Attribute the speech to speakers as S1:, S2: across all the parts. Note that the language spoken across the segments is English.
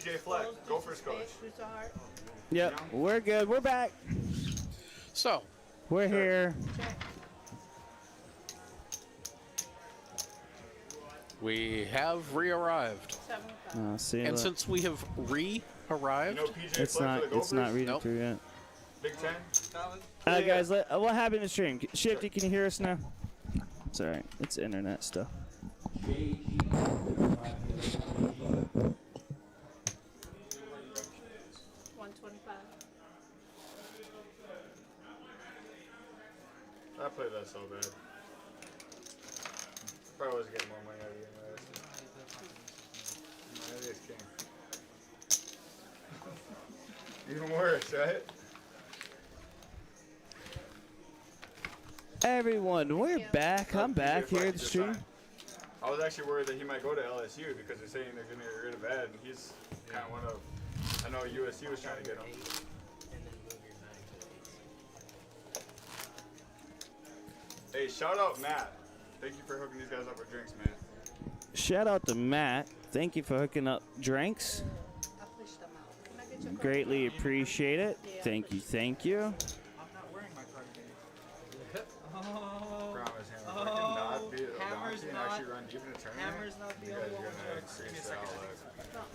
S1: PJ Fleck. Go first, coach.
S2: Yep, we're good. We're back.
S3: So,
S2: we're here.
S3: We have re-arrived.
S2: And
S3: since we have re-arrived,
S2: it's not reading through yet.
S1: Big 10.
S2: Guys, what happened in the stream? Shifty, can you hear us now? It's all right. It's internet stuff.
S4: 125.
S1: I played that so bad. Probably was getting more money out of you anyways. Maybe it's king. Even worse, right?
S2: Everyone, we're back. I'm back here at the stream.
S1: I was actually worried that he might go to LSU because they're saying they're going to get rid of Ed, and he's kind of one of. I know USC was trying to get him. Hey, shout out Matt. Thank you for hooking these guys up with drinks, man.
S2: Shout out to Matt. Thank you for hooking up drinks. Greatly appreciate it. Thank you. Thank you.
S5: I'm not wearing my cardigan.
S1: Promise him.
S5: Hammer's not.
S1: Actually run deep in the tournament.
S5: Hammer's not the
S1: You
S5: only
S1: guys are
S5: one.
S1: going to increase that outlook.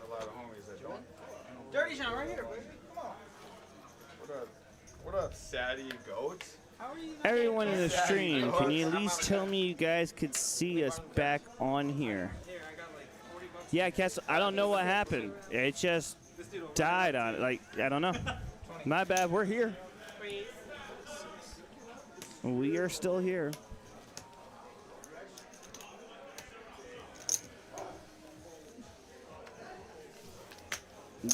S1: A lot of homies that don't.
S5: Dirty Sean, right here, baby. Come on.
S1: What up, Sadie Goats?
S5: How are you not
S2: Everyone in the stream, can you at least tell me you guys could see us back on here?
S5: Here, I got like 40 bucks.
S2: Yeah, Castle, I don't know what happened. It just died on it. Like, I don't know. My bad. We're here. We are still here.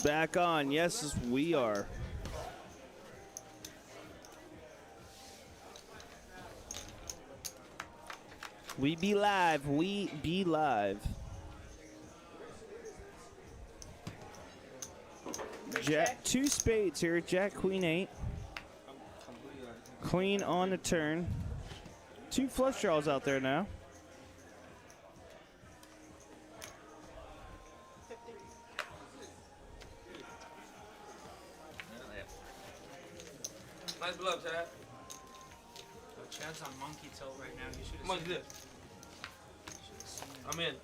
S2: Back on. Yes, we are. We be live. We be live. Jack, 2 spades here. Jack, Queen 8. Queen on the turn. 2 flush draws out there now.
S6: Nice glove, Chad.
S5: Chad's on monkey tilt right now. You should have
S6: How much
S5: seen
S6: is this? I'm in.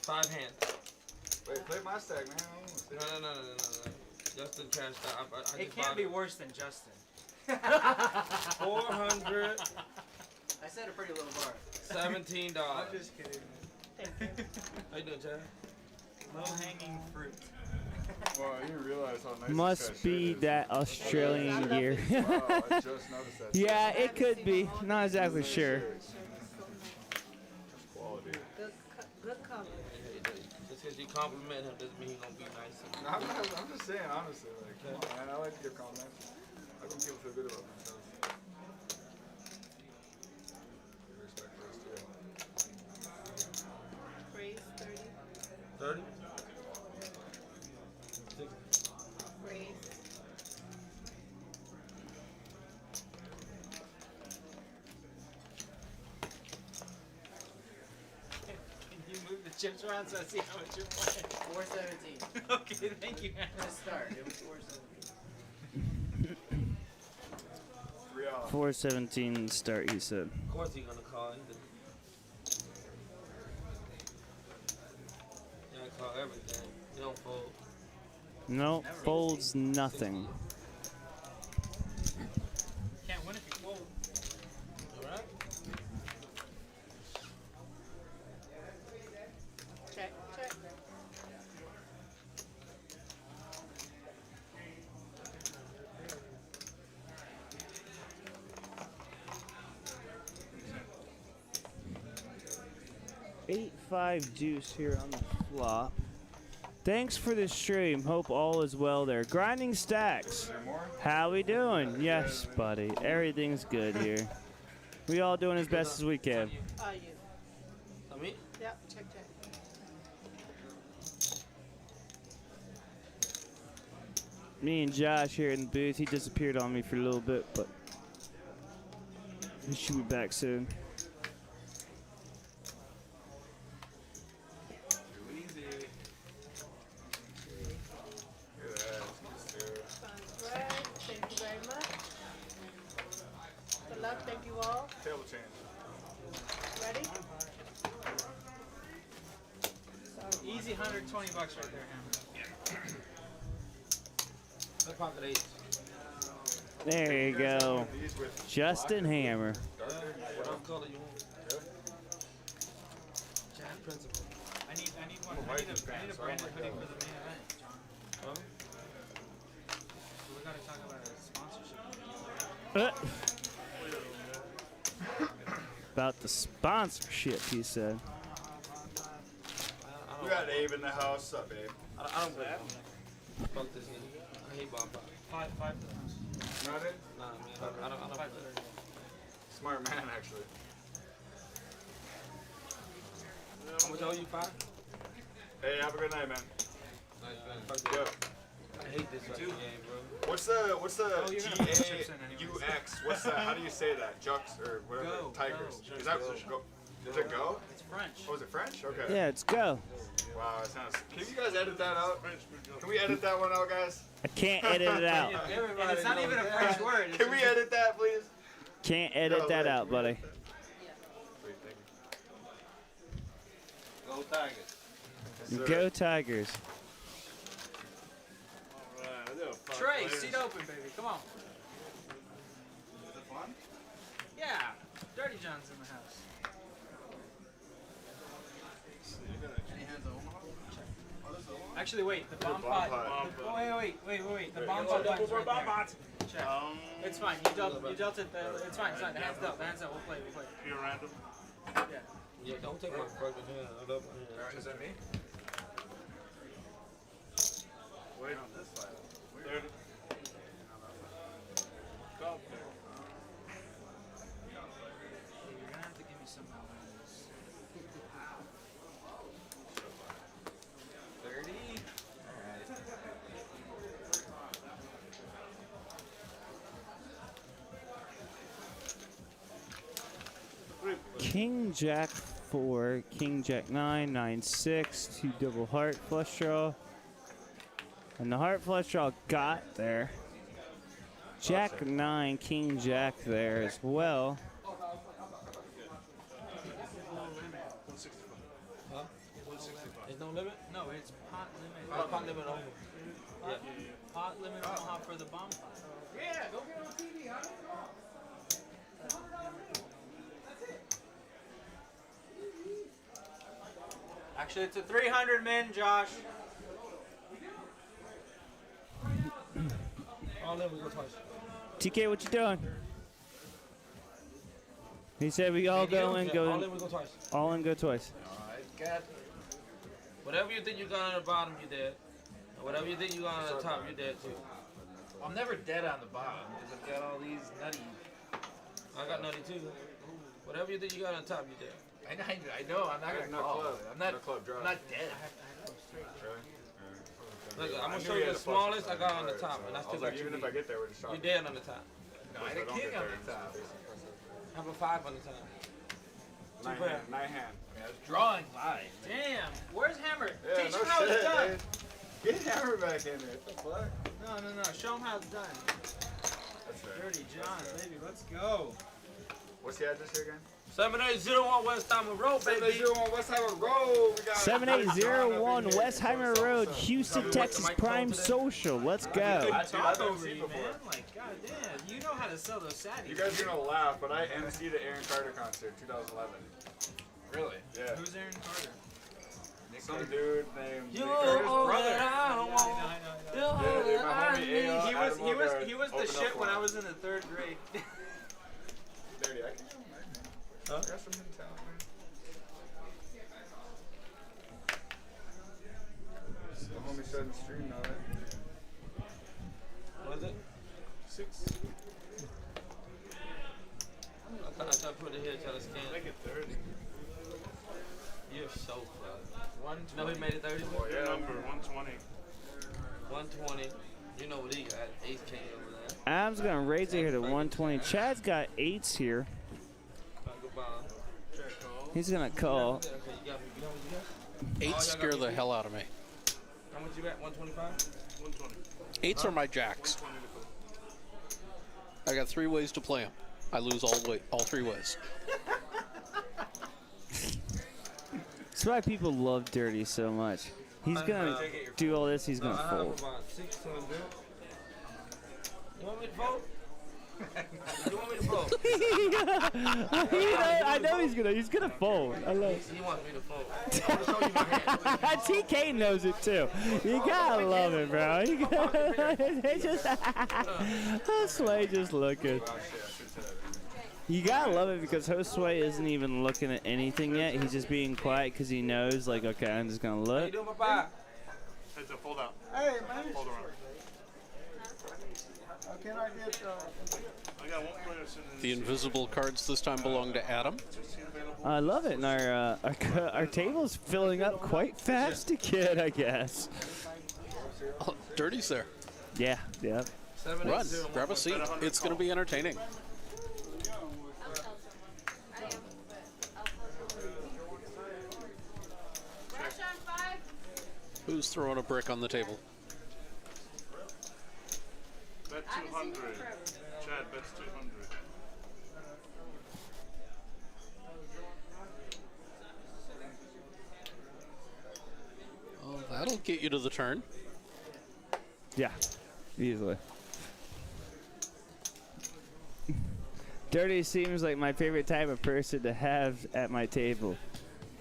S6: 5 hands.
S1: Wait, play my stack, man.
S6: No. Justin cashed out. I
S5: it
S6: just
S5: can't be
S6: it.
S5: worse than Justin.
S6: 400.
S5: I set a pretty low bar.
S6: $17.
S5: I'm just kidding.
S6: How you doing, Chad?
S5: Low hanging fruit.
S1: Wow, you didn't realize how nice
S2: Must be that Australian gear.
S1: Wow, I just noticed that.
S2: Yeah, it could be. Not exactly sure.
S1: Quality.
S4: Good color.
S6: Just because you compliment him doesn't mean he's going to be nice.
S1: I'm just saying, honestly. Like, come on, man. I like to give compliments. I think people feel good about themselves. Respect for us, too.
S4: Raise 30.
S6: 30?
S4: Raise.
S5: Can you move the chips around so I see how much you're playing? 417. Okay, thank you. Let's start. It was 417.
S2: 417 start, he said.
S6: Of course he's going to call. He's going to call everything. He don't fold.
S2: Nope, folds nothing.
S5: Can't win if you fold.
S6: Alright?
S4: Check.
S2: 8-5 deuce here on the flop. Thanks for the stream. Hope all is well there. Grinding Stacks. How we doing? Yes, buddy. Everything's good here. We all doing as best as we can.
S4: You.
S6: Me?
S4: Yep, check.
S2: Me and Josh here in the booth. He disappeared on me for a little bit, but he should be back soon.
S5: easy 120 bucks right there, Hammer.
S6: Let's pocket 8.
S2: There you go.
S1: These with
S2: Justin Hammer.
S6: Whatever color you want. Jack Principal.
S5: I need one.
S1: I'm a
S5: I need
S1: Vikings
S5: a
S1: fan, so I
S5: branded
S1: like
S5: hoodie
S1: that.
S5: for the main event, John.
S6: Huh?
S5: So we gotta talk about a sponsorship.
S2: About the sponsorship, he said.
S1: We got Abe in the house. What's up, Abe?
S6: I don't play. Fuck this nigga. I hate bomb pop.
S5: Five to the house.
S1: Not it?
S6: Nah, man. I don't play.
S1: Smart man, actually.
S6: How much owe you? 5?
S1: Hey, have a good night, man.
S6: Nice, man. Fuck
S1: Yo,
S6: you. I hate this fucking game, bro.
S1: what's the
S5: you're gonna put chips in anyways.
S1: GAUX? What's that? How do you say that? Jux or whatever?
S5: Go,
S1: Tigers.
S5: go.
S1: Is that go? Is it go?
S5: It's French.
S1: Oh, is it French? Okay.
S2: Yeah, let's go.
S1: Wow, it sounds. Can you guys edit that out? Can we edit that one out, guys?
S2: I can't edit it out.
S5: And it's not even a French word. It's
S1: Can we
S5: just-
S1: edit that, please?
S2: Can't edit that out, buddy.
S1: Sweet, thank you.
S6: Go Tigers.
S1: Yes, sir.
S2: Go Tigers.
S5: Trey, seat open, baby. Come on.
S1: Is it fun?
S5: Yeah. Dirty John's in the house.
S1: Any hands on Omaha?
S5: Actually, wait. The bomb
S1: bomb
S5: pot.
S1: pot.
S5: Wait. The bomb pot button's right there. Check. It's fine. You dealt it. It's fine. The hands dealt. We'll play.
S1: Pure random.
S5: Yeah.
S6: Yeah, don't take my fucking hand. I love my hand.
S1: Alright, is that me? Wait on this side. Weird. Go.
S5: You're gonna have to give me some of those. 30.
S2: King Jack 4, King Jack 9, 9 6, 2 double heart flush draw. And the heart flush draw got there. Jack 9, King Jack there as well.
S6: Huh? There's no limit?
S5: No, it's pot limit.
S6: Oh, pot limit only. Yeah.
S5: Pot limit Omaha for the bomb pot.
S7: Yeah, go get on TV, huh?
S5: Actually, it's a 300 min, Josh.
S6: All in, we go twice.
S2: TK, what you doing? He said we all go in,
S6: Yeah,
S2: go
S6: all
S2: in,
S6: in, we go twice.
S2: all in, go twice.
S6: Whatever you think you got on the bottom, you dead. And whatever you think you got on the top, you dead too.
S7: I'm never dead on the bottom because I've got all these nutty.
S6: I got nutty too. Whatever you think you got on top, you dead.
S7: I know. I'm not gonna
S1: No
S7: call.
S1: club.
S7: I'm not.
S1: No club draw.
S7: I'm not dead.
S1: Really?
S6: Look, I'm
S1: I
S6: gonna
S1: knew
S6: show
S1: he
S6: you
S1: had
S6: the
S1: a plus
S6: smallest I
S1: sign.
S6: got on the
S1: Alright,
S6: top,
S1: so
S6: and I
S1: I
S6: still
S1: was
S6: got
S1: like,
S6: you
S1: even if
S6: beat.
S1: I get there, we're just
S6: You dead on the top.
S7: No, I had a king on the top.
S6: Have a 5 on the top.
S1: Nine
S6: Super.
S1: hand. Nine hand.
S7: I was drawing live.
S5: Damn. Where's Hammer?
S1: Yeah,
S5: Teach
S1: no
S5: him how it's
S1: shit,
S5: done.
S1: dude. Get Hammer back in there. What the fuck?
S5: No. Show him how it's done.
S1: That's right.
S5: Dirty John, baby. Let's go.
S1: What's the address here again?
S6: 7801 Westheimer Road, baby.
S1: 7801 Westheimer Road. We got
S2: 7801 Westheimer Road, Houston, Texas Prime Social. Let's go.
S1: I
S5: Talk
S1: don't
S5: over
S1: see
S5: you,
S1: before.
S5: man. Like, goddamn. You know how to sell those saddies.
S1: You guys are gonna laugh, but I emceed the Aaron Carter concert 2011.
S7: Really?
S1: Yeah.
S5: Who's Aaron Carter?
S1: Some dude named
S6: You
S1: Nick Carter's
S6: all
S1: brother.
S6: that I
S5: I
S6: want.
S5: know.
S6: You all
S1: Yeah,
S6: that
S1: my
S6: I
S1: homie
S6: need.
S1: A.R.
S5: He was the
S1: Opened up
S5: shit
S1: for
S5: when
S1: him.
S5: I was in the 3rd grade.
S1: Dirty, I can do it, man.
S6: Huh?
S1: I got some hidden talent, man. The homie starting to stream now, right?
S6: What is it?
S1: 6.
S6: I tried to put it here, try to scan.
S1: Make it 30.
S6: You're so fucked.
S5: 120.
S6: No, he made it 30.
S1: Oh, yeah.
S8: Number 120.
S6: 120. You know what he got? Ace king over there.
S2: Adam's gonna raise it here to 120. Chad's got 8s here.
S6: Gotta go bomb.
S2: He's gonna call.
S6: Okay, you got me. You know what you got?
S3: Eights scare the hell out of me.
S6: How much you got? 125?
S8: 120.
S3: Eights are my jacks.
S8: 120 to go.
S3: I got 3 ways to play them. I lose all 3 ways.
S2: That's why people love Dirty so much. He's gonna do all this. He's
S6: I
S2: gonna
S6: have
S2: fold.
S6: about 600. You want me to vote? You want me to vote?
S2: I know he's gonna fold. I love it.
S6: He wants me to vote. I'll show you my hand.
S2: TK knows it too. You gotta love it, bro. You gotta, it's just Josue just looking. You gotta love it because Josue isn't even looking at anything yet. He's just being quiet because he knows, like, okay, I'm just gonna
S6: How you
S2: look.
S6: doing, Papa?
S8: Heads up, fold out.
S1: Hey, man.
S8: Fold around.
S1: Can I get,
S8: I got one player sitting in
S3: The invisible cards this time belong to Adam.
S2: I love it, and our table's filling up quite fast again, I guess.
S3: Oh, Dirty's there.
S2: Yeah, yeah.
S3: Run, grab a seat. It's going to be entertaining. Who's throwing a brick on the table?
S8: Bet 200. Chad bets 200.
S3: Oh, that'll get you to the turn.
S2: Yeah, easily. Dirty seems like my favorite type of person to have at my table.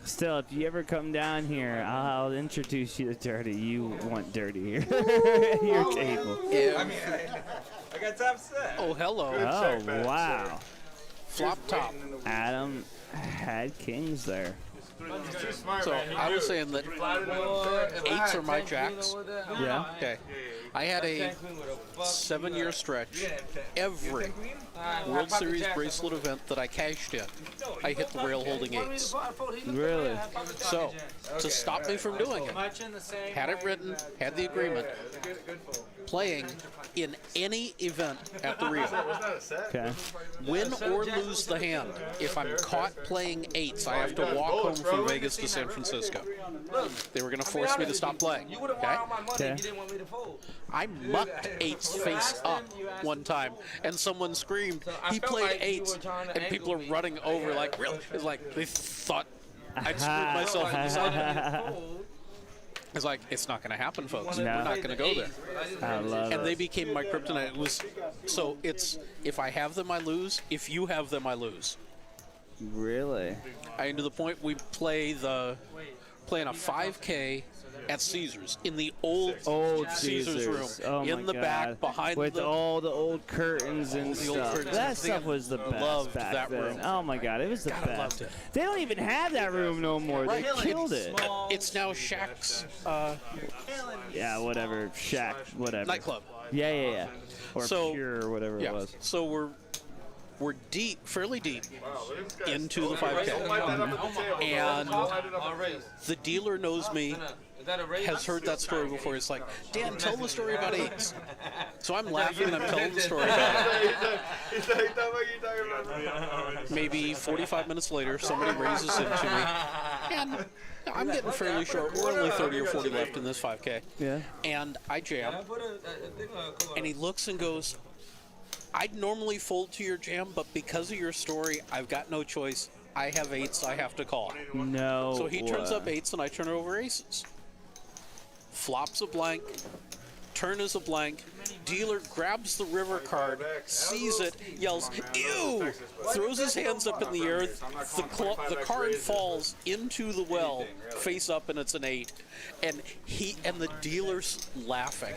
S2: Still, if you ever come down here, I'll introduce you to Dirty. You want Dirty here at your table.
S1: I mean, I got top set.
S3: Oh, hello.
S2: Oh, wow.
S3: Flop top.
S2: Adam had kings there.
S1: He's too smart,
S3: So
S1: man. He
S3: I was
S1: knew.
S3: saying that
S6: If I
S3: eights
S6: had
S3: are my
S6: 10 queen
S3: jacks.
S6: over there,
S2: Yeah.
S3: Okay. I had a
S6: 10 queen with a fuck
S3: 7-year stretch. Every
S6: Alright,
S3: World
S6: pocket
S3: Series
S6: jacks,
S3: bracelet event that I cashed in, I hit the rail holding
S6: Want me to
S3: eights.
S6: vote? He looked
S2: Really?
S6: at me, I had pocket
S3: So,
S6: jacks.
S3: to stop me from doing it,
S5: Much in the same
S3: had it
S5: way
S3: written,
S5: that,
S3: had the agreement, playing in any event at the Rio.
S2: Okay.
S3: Win or lose the hand, if I'm caught playing eights, I have to walk home from Vegas to San Francisco. They were going to force me to stop playing.
S6: You would have
S3: Okay?
S6: won all my money
S2: Okay.
S6: if you didn't want me to fold.
S3: I mucked eights face up one time, and someone screamed,
S6: I
S3: he
S6: felt
S3: played
S6: like you
S3: eights,
S6: were trying to
S3: and people are
S6: angle me.
S3: running over like, really? It's like, they thought I'd screwed
S2: Ah.
S3: myself.
S6: Like,
S3: It's
S6: you
S3: like,
S6: wanted me to fold.
S3: it's like, it's not going to happen, folks.
S2: No.
S3: We're not going to go there.
S2: I love
S3: And they
S2: it.
S3: became my kryptonite. It was, so it's, if I have them, I lose. If you have them, I lose.
S2: Really?
S3: I to the point we play playing a 5K at Caesars in the old Caesars room,
S2: Oh
S3: in
S2: my
S3: the
S2: God.
S3: back behind
S2: with
S3: the
S2: all the old curtains and
S3: the old
S2: stuff.
S3: curtains.
S2: That
S3: They
S2: stuff was the best
S3: loved
S2: back
S3: that
S2: then.
S3: room.
S2: Oh my God, it was the
S3: God, I
S2: best.
S3: loved it.
S2: They don't even have that room no more. They killed it.
S3: It's now Shaq's
S2: Yeah, whatever. Shack, whatever.
S3: nightclub.
S2: Yeah. Or
S3: So,
S2: Pure or whatever it
S3: Yeah.
S2: was.
S3: So we're deep, fairly deep into the
S1: Don't
S3: 5K,
S1: light that up at the table, bro.
S3: and
S1: Don't light it up at the table.
S3: the dealer knows me.
S6: Is that a raise?
S3: Has heard that story before. It's like, Dan, tell the story about eights. So I'm laughing and I'm telling the story about it.
S1: He's like, "Tell me what you're talking about."
S3: Maybe 45 minutes later, somebody raises into me, and I'm getting fairly short. We're only 30 or 40 left in this 5K.
S2: Yeah.
S3: And I jam,
S6: I put a thing on. Come on.
S3: and he looks and goes, I'd normally fold to your jam, but because of your story, I've got no choice. I have eights, I have to call.
S2: No.
S3: So he turns up eights, and I turn over aces. Flops a blank. Turn is a blank. Dealer grabs the river card, sees it, yells, "Ew!" Throws his hands up in the air. The card falls into the well, face up, and it's an 8. And the dealer's laughing.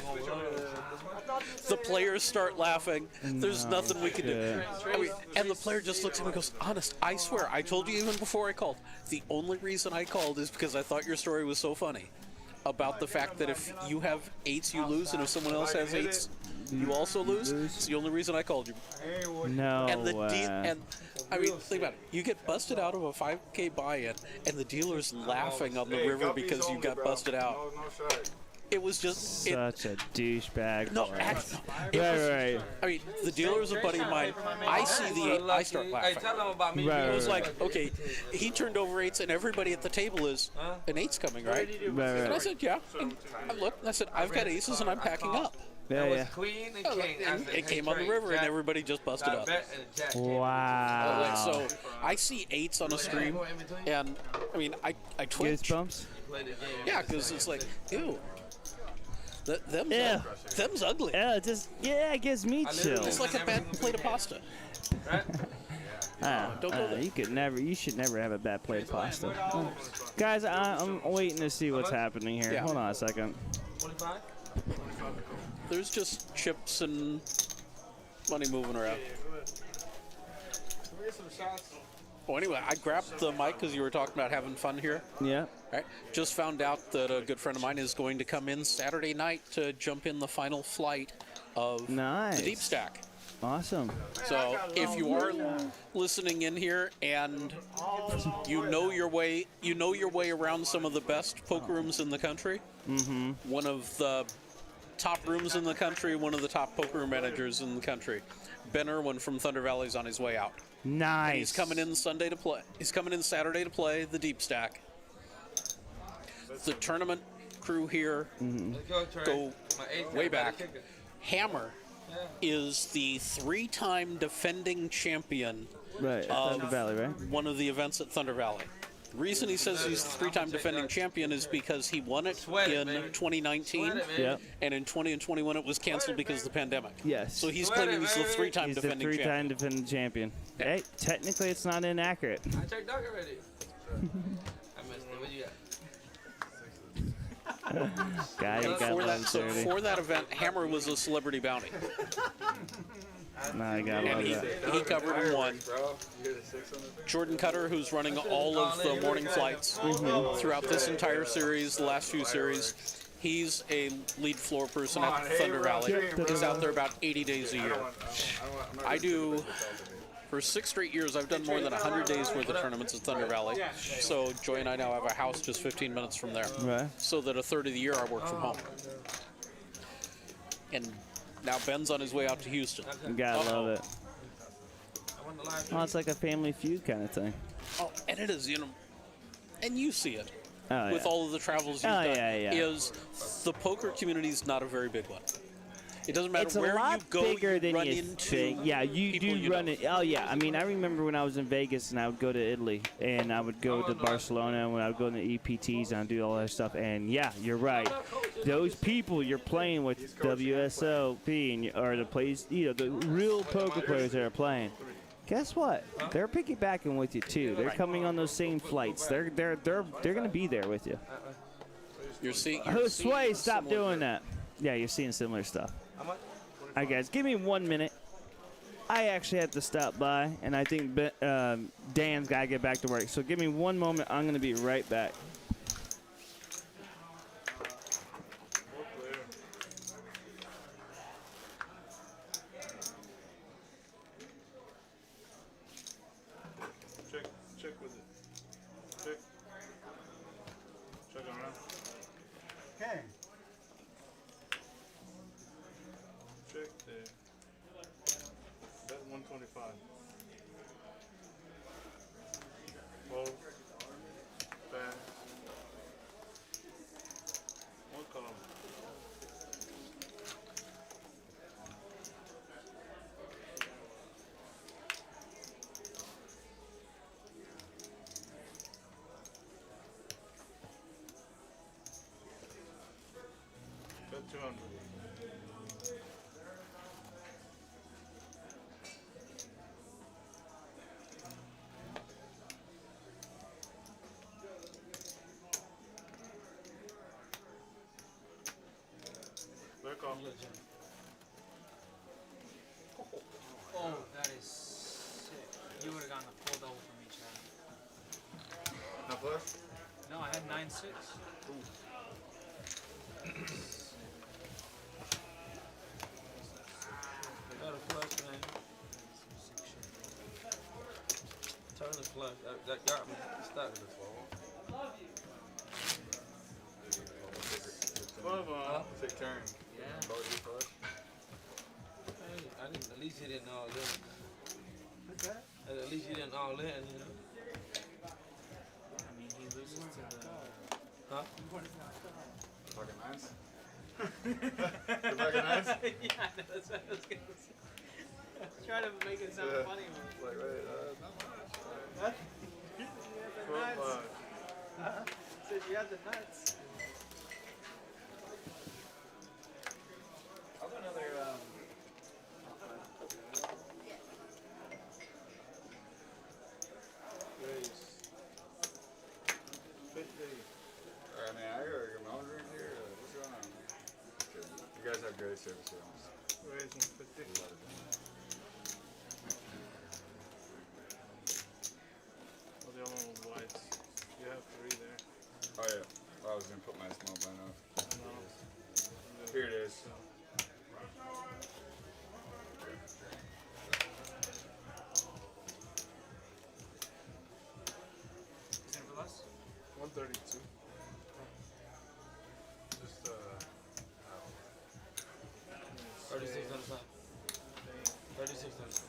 S3: The players start laughing. There's nothing we can do. I mean, and the player just looks at me and goes, "Honest, I swear, I told you even before I called. The only reason I called is because I thought your story was so funny. About the fact that if you have 8s, you lose, and if someone else has 8s, you also lose. It's the only reason I called you."
S2: No.
S3: And I mean, think about it. You get busted out of a 5K buy-in, and the dealer's laughing on the
S1: Hey,
S3: river
S1: Guppy's
S3: because you
S1: only,
S3: got
S1: bro.
S3: busted out.
S1: No shot.
S3: It was just
S2: Such a douchebag.
S3: no.
S2: bro.
S3: Actually, it was,
S2: Right.
S3: I mean, the dealer's a buddy of mine. I see the 8, I start
S6: Hey,
S3: laughing.
S6: tell him about me.
S2: Right,
S3: It was like, okay, he turned over 8s, and everybody at the table is, an 8's coming, right? And I
S2: Right.
S3: said, yeah. And I looked, and I said, I've got aces, and I'm packing up.
S2: Yeah,
S6: That was
S2: yeah.
S6: queen and king. I said,
S3: It
S6: hey,
S3: came on the
S6: Trey,
S3: river, and
S6: Jack,
S3: everybody just busted
S6: got a
S3: up.
S6: bet and a jack came.
S2: Wow.
S3: So I see 8s on a stream, and I mean, I twitch.
S2: Goosebumps.
S6: Play the game.
S3: Yeah, because it's like, ew. Them's,
S2: Yeah.
S3: them's ugly.
S2: Yeah, it gives me chills.
S3: It's like a bad plate of pasta.
S6: Right?
S3: Don't go there.
S2: You should never have a bad plate of pasta. Guys, I'm waiting to see what's happening here.
S3: Yeah.
S2: Hold on a second.
S6: 25?
S3: There's just chips and money moving around.
S8: Can we get some shots?
S3: Oh, anyway, I grabbed the mic because you were talking about having fun here.
S2: Yeah.
S3: Right. Just found out that a good friend of mine is going to come in Saturday night to jump in the final flight of
S2: Nice.
S3: the Deepstack.
S2: Awesome.
S3: So if you are listening in here and you know your way around some of the best poker rooms in the country, one of the top rooms in the country, one of the top poker room managers in the country, Ben Irwin from Thunder Valley's on his way out.
S2: Nice.
S3: And he's coming in Sunday to play. He's coming in Saturday to play the Deepstack. The tournament crew here
S6: Let's go, Trey.
S3: go
S6: My eighth
S3: way
S6: guy,
S3: back.
S6: kicker.
S3: Hammer is the 3-time defending champion
S2: Right. Thunder Valley, right?
S3: one of the events at Thunder Valley. The reason he says he's 3-time defending champion is because he won it in 2019,
S6: Sweat it, man.
S2: Yep.
S3: and in 20 and 21 it was canceled because of the pandemic.
S2: Yes.
S3: So he's
S6: Sweat
S3: claiming
S6: it,
S3: he's the
S6: man.
S3: 3-time
S2: He's the
S3: defending champion.
S2: three-time defending champion.
S3: Yeah.
S2: Hey, technically it's not inaccurate.
S6: I checked dog already. I missed it. What you got?
S2: Guy, you got
S3: So
S2: 130.
S3: for that event, Hammer was a celebrity bounty,
S2: No, I got
S3: and
S2: love
S3: he
S2: that.
S3: covered and won.
S1: Bro, you hear the 6 on the thing?
S3: Jordan Cutter, who's running all of the morning flights throughout this entire series, the last few series, he's a lead floor person
S1: Come
S3: at
S1: on, hey,
S3: Thunder
S1: we're
S3: Valley.
S1: on stream,
S3: He's
S1: bro.
S3: out there about 80 days a year.
S1: I'm not
S3: I
S1: gonna
S3: do,
S1: put this all today.
S3: for 6 straight years, I've done more than 100 days worth of tournaments at Thunder Valley. So Joy and I now have a house just 15 minutes from there.
S2: Right.
S3: So that a third of the year I work from home. And now Ben's on his way out to Houston.
S2: You gotta love it.
S6: I won the live.
S2: Oh, it's like a Family Feud kind of thing.
S3: Oh, and it is, and you see it.
S2: Oh,
S3: With
S2: yeah.
S3: all of the travels you've
S2: Oh,
S3: done,
S2: yeah.
S3: is the poker community is not a very big one. It doesn't matter
S2: It's a
S3: where
S2: lot
S3: you go,
S2: bigger
S3: you
S2: than
S3: run
S2: you
S3: into
S2: think. Yeah, you
S3: people
S2: do
S3: you
S2: run
S3: know.
S2: it. Oh, yeah. I mean, I remember when I was in Vegas and I would go to Italy and I would go to Barcelona and when I would go to the EPTs and I'd do all that stuff. And yeah, you're right. Those people you're playing with, WSOP, and or the plays, the real poker players that are playing. Guess what? They're piggybacking with you too. They're coming on those same flights. They're gonna be there with you.
S3: You're seeing.
S2: Sway, stop doing that. Yeah, you're seeing similar stuff.
S6: How much?
S2: All right, guys, give me 1 minute. I actually have to stop by, and I think Dan's got to get back to work. So give me 1 moment. I'm going to be right back.
S8: Check with it. Check. Check around.
S1: Okay.
S8: Check there. Bet 125. Fold. Back. One call. Bet 200. Back off.
S5: Oh, that is sick. You would have gotten a full double from each side.
S1: Now flush?
S5: No, I had 9-6.
S6: I got a flush, man. Turn the flush. That got me. It started to fall.
S8: Love on.
S1: Take turn.
S5: Yeah.
S1: Both you flush.
S6: Hey, I didn't. At least he didn't all in.
S1: What's that?
S6: At least he didn't all in,
S5: I mean, he loses to the.
S6: Huh?
S1: Talking nines? The bag of nines?
S5: Yeah, that's what I was gonna say. I was trying to make it sound
S1: Yeah.
S5: funny.
S1: Like, wait, not much.
S5: But you had the nuts. Said you had the nuts.
S7: I'll do another.
S1: I mean, I gotta get my own drink here. What's going on, man? You guys have great service here.
S8: Oh, the other one was whites. You have 3 there.
S1: Oh, yeah. I was gonna put my small blind off.
S8: No.
S1: Here it is.
S5: Is it for less?
S8: 132.
S1: Just,
S6: 36 on the side. 36 on the side.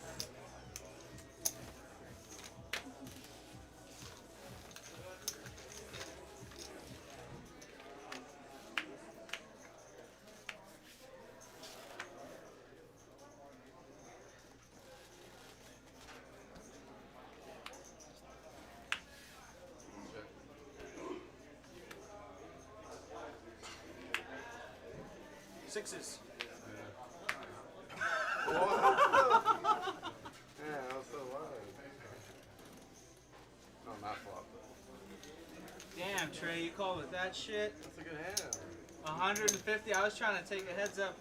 S5: Sixes.
S1: yeah, that was so loud. No, not flop.
S5: Damn, Trey, you called with that shit.
S1: That's a good hand.
S5: 150. I was trying to take a heads up.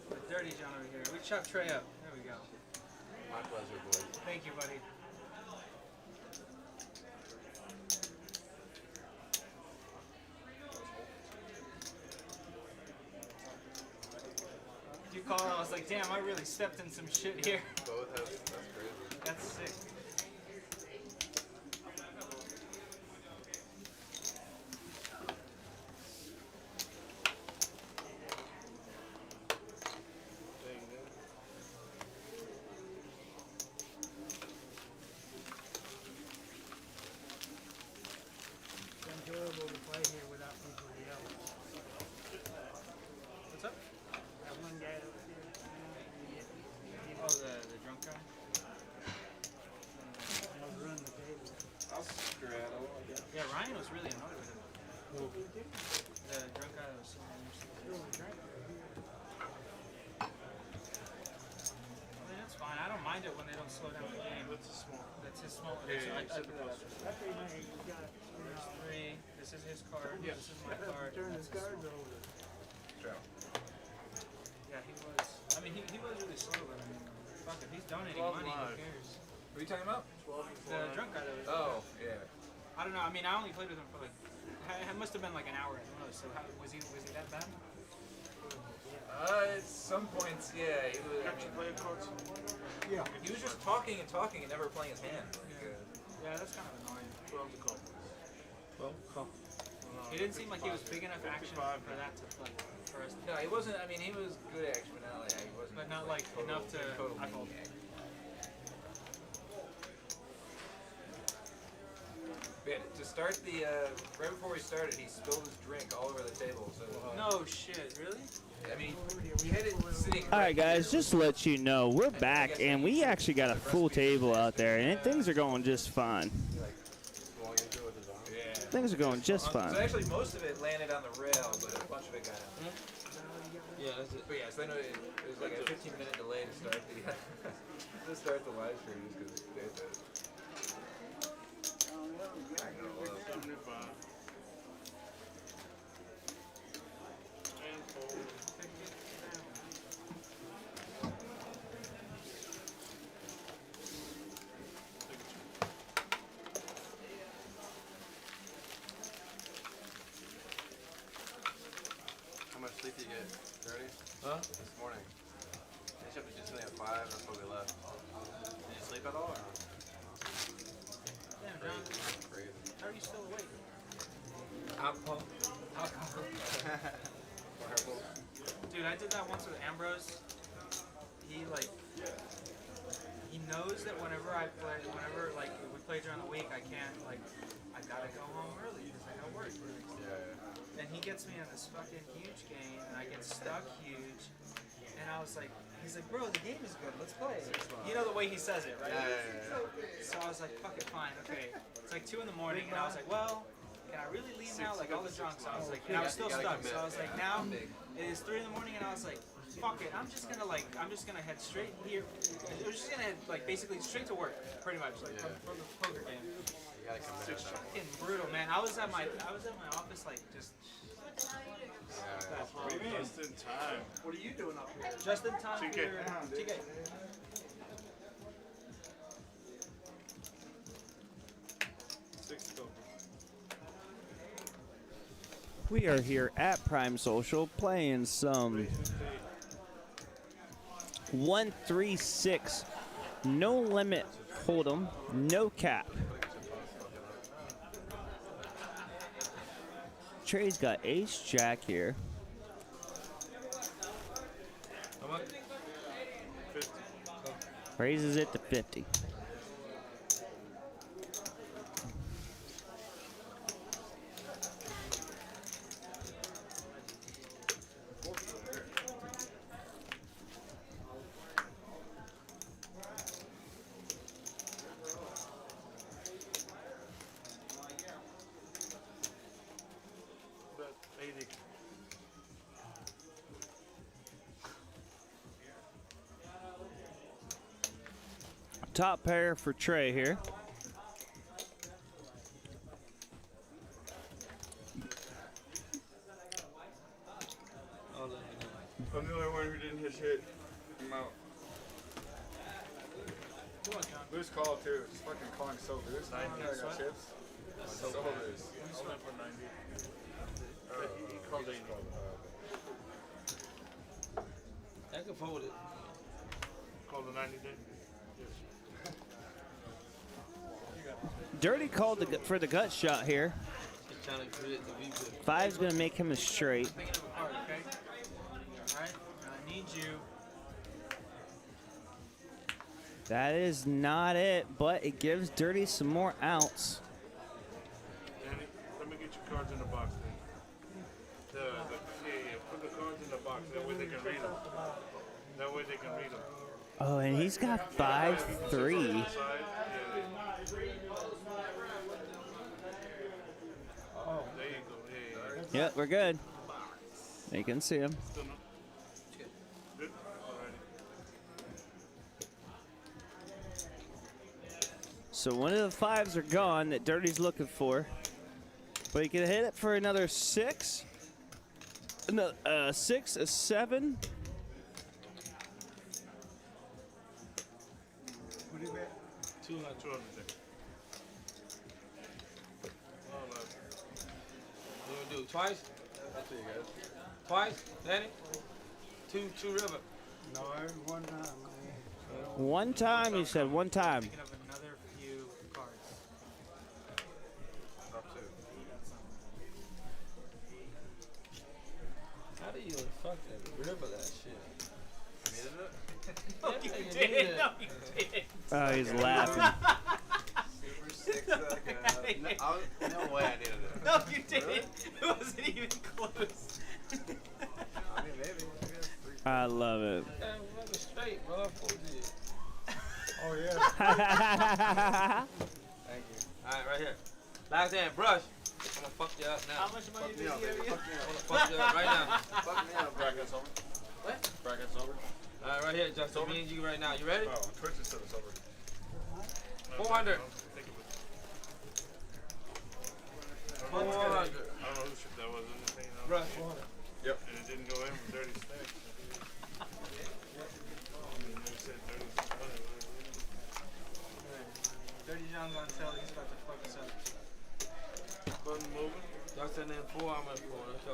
S5: With Dirty John over here. We chop Trey up. There we go.
S1: My pleasure, boys.
S5: Thank you, buddy. You called, I was like, damn, I really stepped in some shit here.
S1: Both have, that's crazy.
S5: That's sick. It's enjoyable to play here without people yelling. What's up? That one guy over here. Oh, the drunk guy? I'll run the table.
S7: I'll straddle. I guess.
S5: Yeah, Ryan was really annoyed with him. The drunk guy that was sitting there. I mean, that's fine. I don't mind it when they don't slow down the game.
S8: What's the small?
S5: That's his small.
S8: Yeah,
S5: I
S8: yeah,
S5: put that up. There's 3. This is his card.
S8: Yeah.
S5: This is my card. Turn his cards over. Yeah, he was. I mean, he was really slow, but I mean, fuck it. He's donating
S8: 12
S5: money. Who
S8: live.
S5: cares?
S7: What are you talking about?
S5: The drunk guy that was.
S7: Oh, yeah.
S5: I don't know. I mean, I only played with him for like. It must have been like an hour at the most. So was he that bad?
S7: At some points, yeah. He was, I mean,
S8: Player cards.
S7: he was just talking and talking and never playing his hand. Like,
S5: Yeah, that's kind of annoying.
S8: 12 to call.
S6: 12, call.
S5: He didn't seem like he was big enough action
S8: 55,
S5: for that to like for us.
S7: no, he wasn't. I mean, he was good action, but not like he wasn't.
S5: But not like enough to.
S7: total
S5: I fold.
S7: maniac. Yeah, to start the right before we started, he spilled his drink all over the table. So
S5: No shit, really?
S7: I mean, he had it sitting.
S2: All right, guys, just to let you know, we're back, and we actually got a full table out there, and things are going just fine.
S7: Yeah.
S2: Things are going just
S7: So
S2: fine.
S7: actually, most of it landed on the rail, but a bunch of it got out.
S6: Yeah, that's it.
S7: But yeah, so I know it was like a 15-minute delay to start the to start the live stream just because they had to. I don't know.
S8: 75. And fold.
S1: How much sleep did you get, Dirty?
S6: Huh?
S1: This morning. They should be just sitting at 5, that's what we left. Did you sleep at all or not?
S5: Damn, John.
S1: Crazy.
S5: How are you still awake?
S6: Alcohol.
S5: Alcohol.
S1: Fireball.
S5: Dude, I did that once with Ambrose. He like. He knows that whenever I play, whenever like we play during the week, I can't like. I gotta go home early because I got work.
S1: Yeah, yeah.
S5: And he gets me in this fucking huge game, and I get stuck huge. And I was like, he's like, bro, the game is good. Let's play. You know the way he says it, right? So I was like, fuck it, fine, okay. It's like 2 in the morning, and I was like, well, can I really leave now? Like all the drunks. I was like, and I was still stuck. So I was like, now it is 3 in the morning, and I was like, fuck it. I'm just gonna head straight here. We're just gonna head like basically straight to work, pretty much, like from the poker game. It's fucking brutal, man. I was at my office like just.
S8: What do you mean? Just in time.
S5: What are you doing up here? Just in time for your TK.
S2: We are here at Prime Social playing some 136 no limit hold'em, no cap. Trey's got ace jack here.
S7: How much?
S8: 50.
S2: Raises it to 50.
S8: About 80.
S2: Top pair for Trey here.
S1: I'm the only one who didn't hit shit. I'm out.
S5: Come on, John.
S1: Loose call too. Just fucking calling so loose. I got chips. So loose.
S8: I went for 90. He called 80.
S6: I can fold it.
S8: Called the 90 then?
S2: Dirty called for the gut shot here.
S6: Just trying to create the V-pip.
S2: 5's gonna make him a straight.
S5: Picking up a card, okay? Alright, I need you.
S2: That is not it, but it gives Dirty some more outs.
S8: Danny, let me get your cards in the box then. Yeah, put the cards in the box. That way they can read them. That way they can read them.
S2: Oh, and he's got 5-3.
S8: Side, oh, there you go. Yeah.
S2: Yep, we're good. You can see him.
S8: Still no? Good? Alrighty.
S2: So one of the 5s are gone that Dirty's looking for. But he can hit it for another 6. Another 6, a 7.
S1: What do you bet?
S8: 200 there.
S6: What do we do? Twice?
S7: That's what you guys.
S6: Twice? Danny? Two river.
S1: No, one time.
S2: One time, he said one time.
S5: Picking up another few cards.
S7: Drop 2.
S6: How do you fucking river that shit?
S7: Needed it?
S5: No, you
S6: you
S5: did.
S6: did.
S5: No, you did.
S2: Oh, he's laughing.
S7: Super 6. No way I needed it.
S5: No, you didn't. It wasn't even close.
S7: I mean, maybe. I guess 3.
S2: I love it.
S6: Damn, fucking straight, bro. I told you.
S1: Oh yeah.
S7: Thank you.
S6: Alright, right here. Last hand, brush. I'm gonna fuck you up now.
S5: How much money did
S7: Me
S5: he
S7: up,
S5: give
S7: baby.
S5: you?
S7: Fuck me
S6: I'm
S7: up.
S6: gonna fuck you up right now.
S7: Fuck me up.
S1: Brackets over.
S6: What?
S1: Brackets over.
S6: Alright, right here, Justin. Me and you right now. You ready?
S1: Oh, on Twitch it said it's over.
S6: 400.
S8: Think of it.
S6: 400.
S8: I don't know who shit that was.
S6: Brush.
S1: Yep.
S8: And it didn't go in with dirty stacks. I mean, they said dirty stacks.
S5: Dirty John's on sale. He's about to fuck us up.
S8: Button moving.
S6: Justin in 4, I'm in 4. Let's go.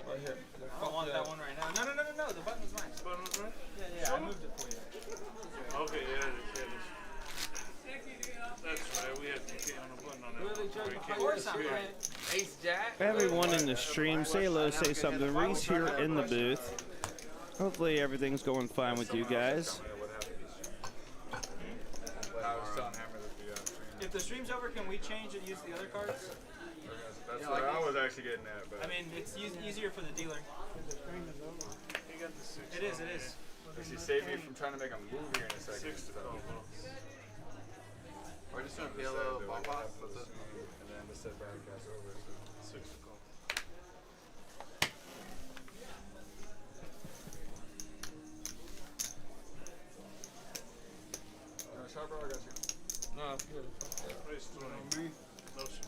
S6: Right here.
S5: I don't want that one right now. No. The button's mine.
S8: Button was right?
S5: Yeah. I moved it for you.
S8: Okay, yeah, it is. That's right. We had DK on the button on that.
S6: Really,
S8: one.
S6: Justin?
S8: Right,
S5: Of course I'm
S8: yeah.
S5: playing.
S6: Ace Jack.
S2: Everyone in the stream, say hello, say something. Reese here in the booth. Hopefully everything's going fine with you guys.
S1: I was telling Hammer that the stream.
S5: If the stream's over, can we change and use the other cards?
S1: That's what I was actually getting at, but
S5: I mean, it's easier for the dealer.
S8: He got the 6.
S5: It is, it is.
S1: actually save me from trying to make a move here in a second.
S8: 6 to call, bro.
S7: We're just gonna pay a little bump off. What's up?
S1: And then the set broadcast over. So.
S8: 6 to call.
S1: Shot, bro, I got you.
S7: No, I'm good.
S8: Raise 20. No shit.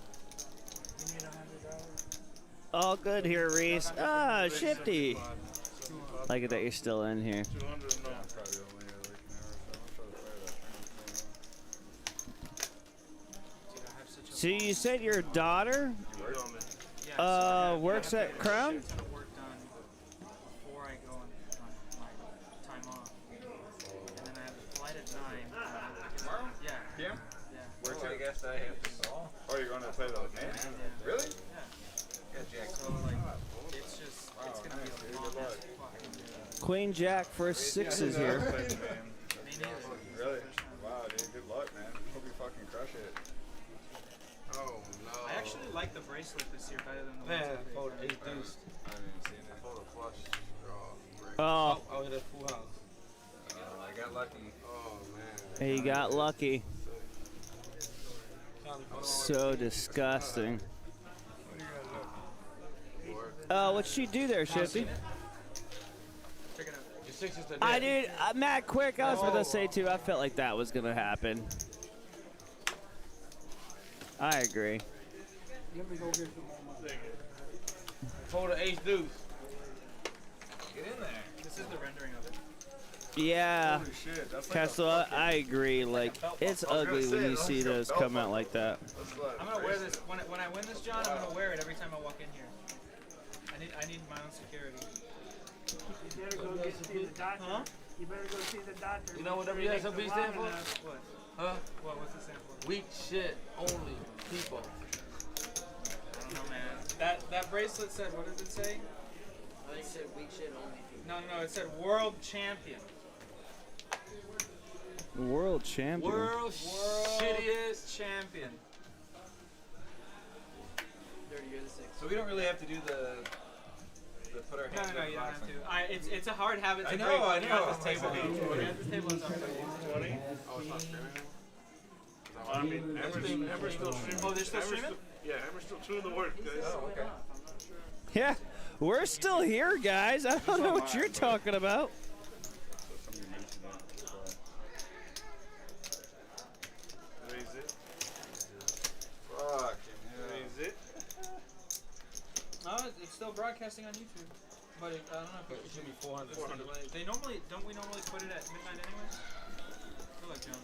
S2: All good here, Reese. Ah, Shifty. Like it that you're still in here.
S8: 200 no.
S1: Probably only like an hour or so. I'll try to play that.
S5: Dude, I have such a
S2: So you said your daughter
S8: You on me.
S5: yeah, so I
S2: works
S5: have
S2: at Crown?
S5: a ton of work done before I go on my time off. And then I have a flight at 9.
S1: Tomorrow?
S5: Yeah.
S1: PM?
S5: Yeah.
S7: Well, I guess I have to call.
S1: Oh, you're going to play the man? Really?
S5: Yeah.
S7: Yeah, Jack.
S5: So like, it's just, it's gonna
S1: nice,
S5: be
S1: dude.
S5: a
S1: Good
S5: long
S1: luck.
S5: fucking day.
S2: Queen Jack first sixes here.
S1: Played the man.
S5: Me neither.
S1: Really? Wow, dude. Good luck, man. Hope you fucking crush it.
S7: Oh no.
S5: I actually like the bracelet this year better than the
S6: Man,
S5: ones
S6: fold
S5: that they
S6: ace deuce.
S1: I haven't even seen it.
S7: Hold a flush.
S2: Oh,
S6: Oh, hit a full house.
S7: I got lucky. Oh man.
S2: he got lucky. So disgusting. What'd she do there, Shifty?
S5: Check it out.
S6: Your six is the
S2: I did, Matt, quick. I was gonna say too. I felt like that was gonna happen. I agree.
S6: Fold an ace deuce.
S7: Get in there.
S5: This is the rendering of it.
S2: Yeah,
S1: Holy shit, that's like
S2: Castle, I agree. Like, it's ugly when you see those come out like that.
S5: I'm gonna wear this when I win this, John. I'm gonna wear it every time I walk in here. I need my own security.
S9: You better go see the doctor.
S5: Huh?
S9: You better go see the doctor.
S6: You know what
S9: Make
S6: WSOP
S9: the
S6: stand for?
S9: line
S5: What?
S6: Huh?
S5: What? What's the sample?
S6: Weak shit only people.
S5: I don't know, man. That bracelet said, what did it say?
S10: I think it said weak shit only.
S5: No, it said world champion.
S2: World champion.
S6: World shittiest.
S5: champion.
S10: Dirty, you're the six.
S7: So we don't really have to do the put our hands
S5: No,
S7: up
S5: you don't have
S7: boxing.
S5: to. It's a hard habit to
S7: I know,
S5: break.
S7: I
S5: When you're
S7: know.
S5: at this table. When you're at this table, it's hard.
S8: 20.
S7: Oh, it's not streaming?
S8: I mean, Amber's still streaming.
S5: Oh, they're still
S8: Amber's
S5: streaming?
S8: Yeah, Amber's still doing the work, guys.
S7: Oh, okay.
S2: Yeah, we're still here, guys. I don't know what you're talking about.
S8: Raise it.
S1: Fuck.
S8: Raise it.
S5: No, it's still broadcasting on YouTube. But I don't know if
S6: It should be 400.
S5: They normally don't we normally put it at midnight anyways? Good luck, John.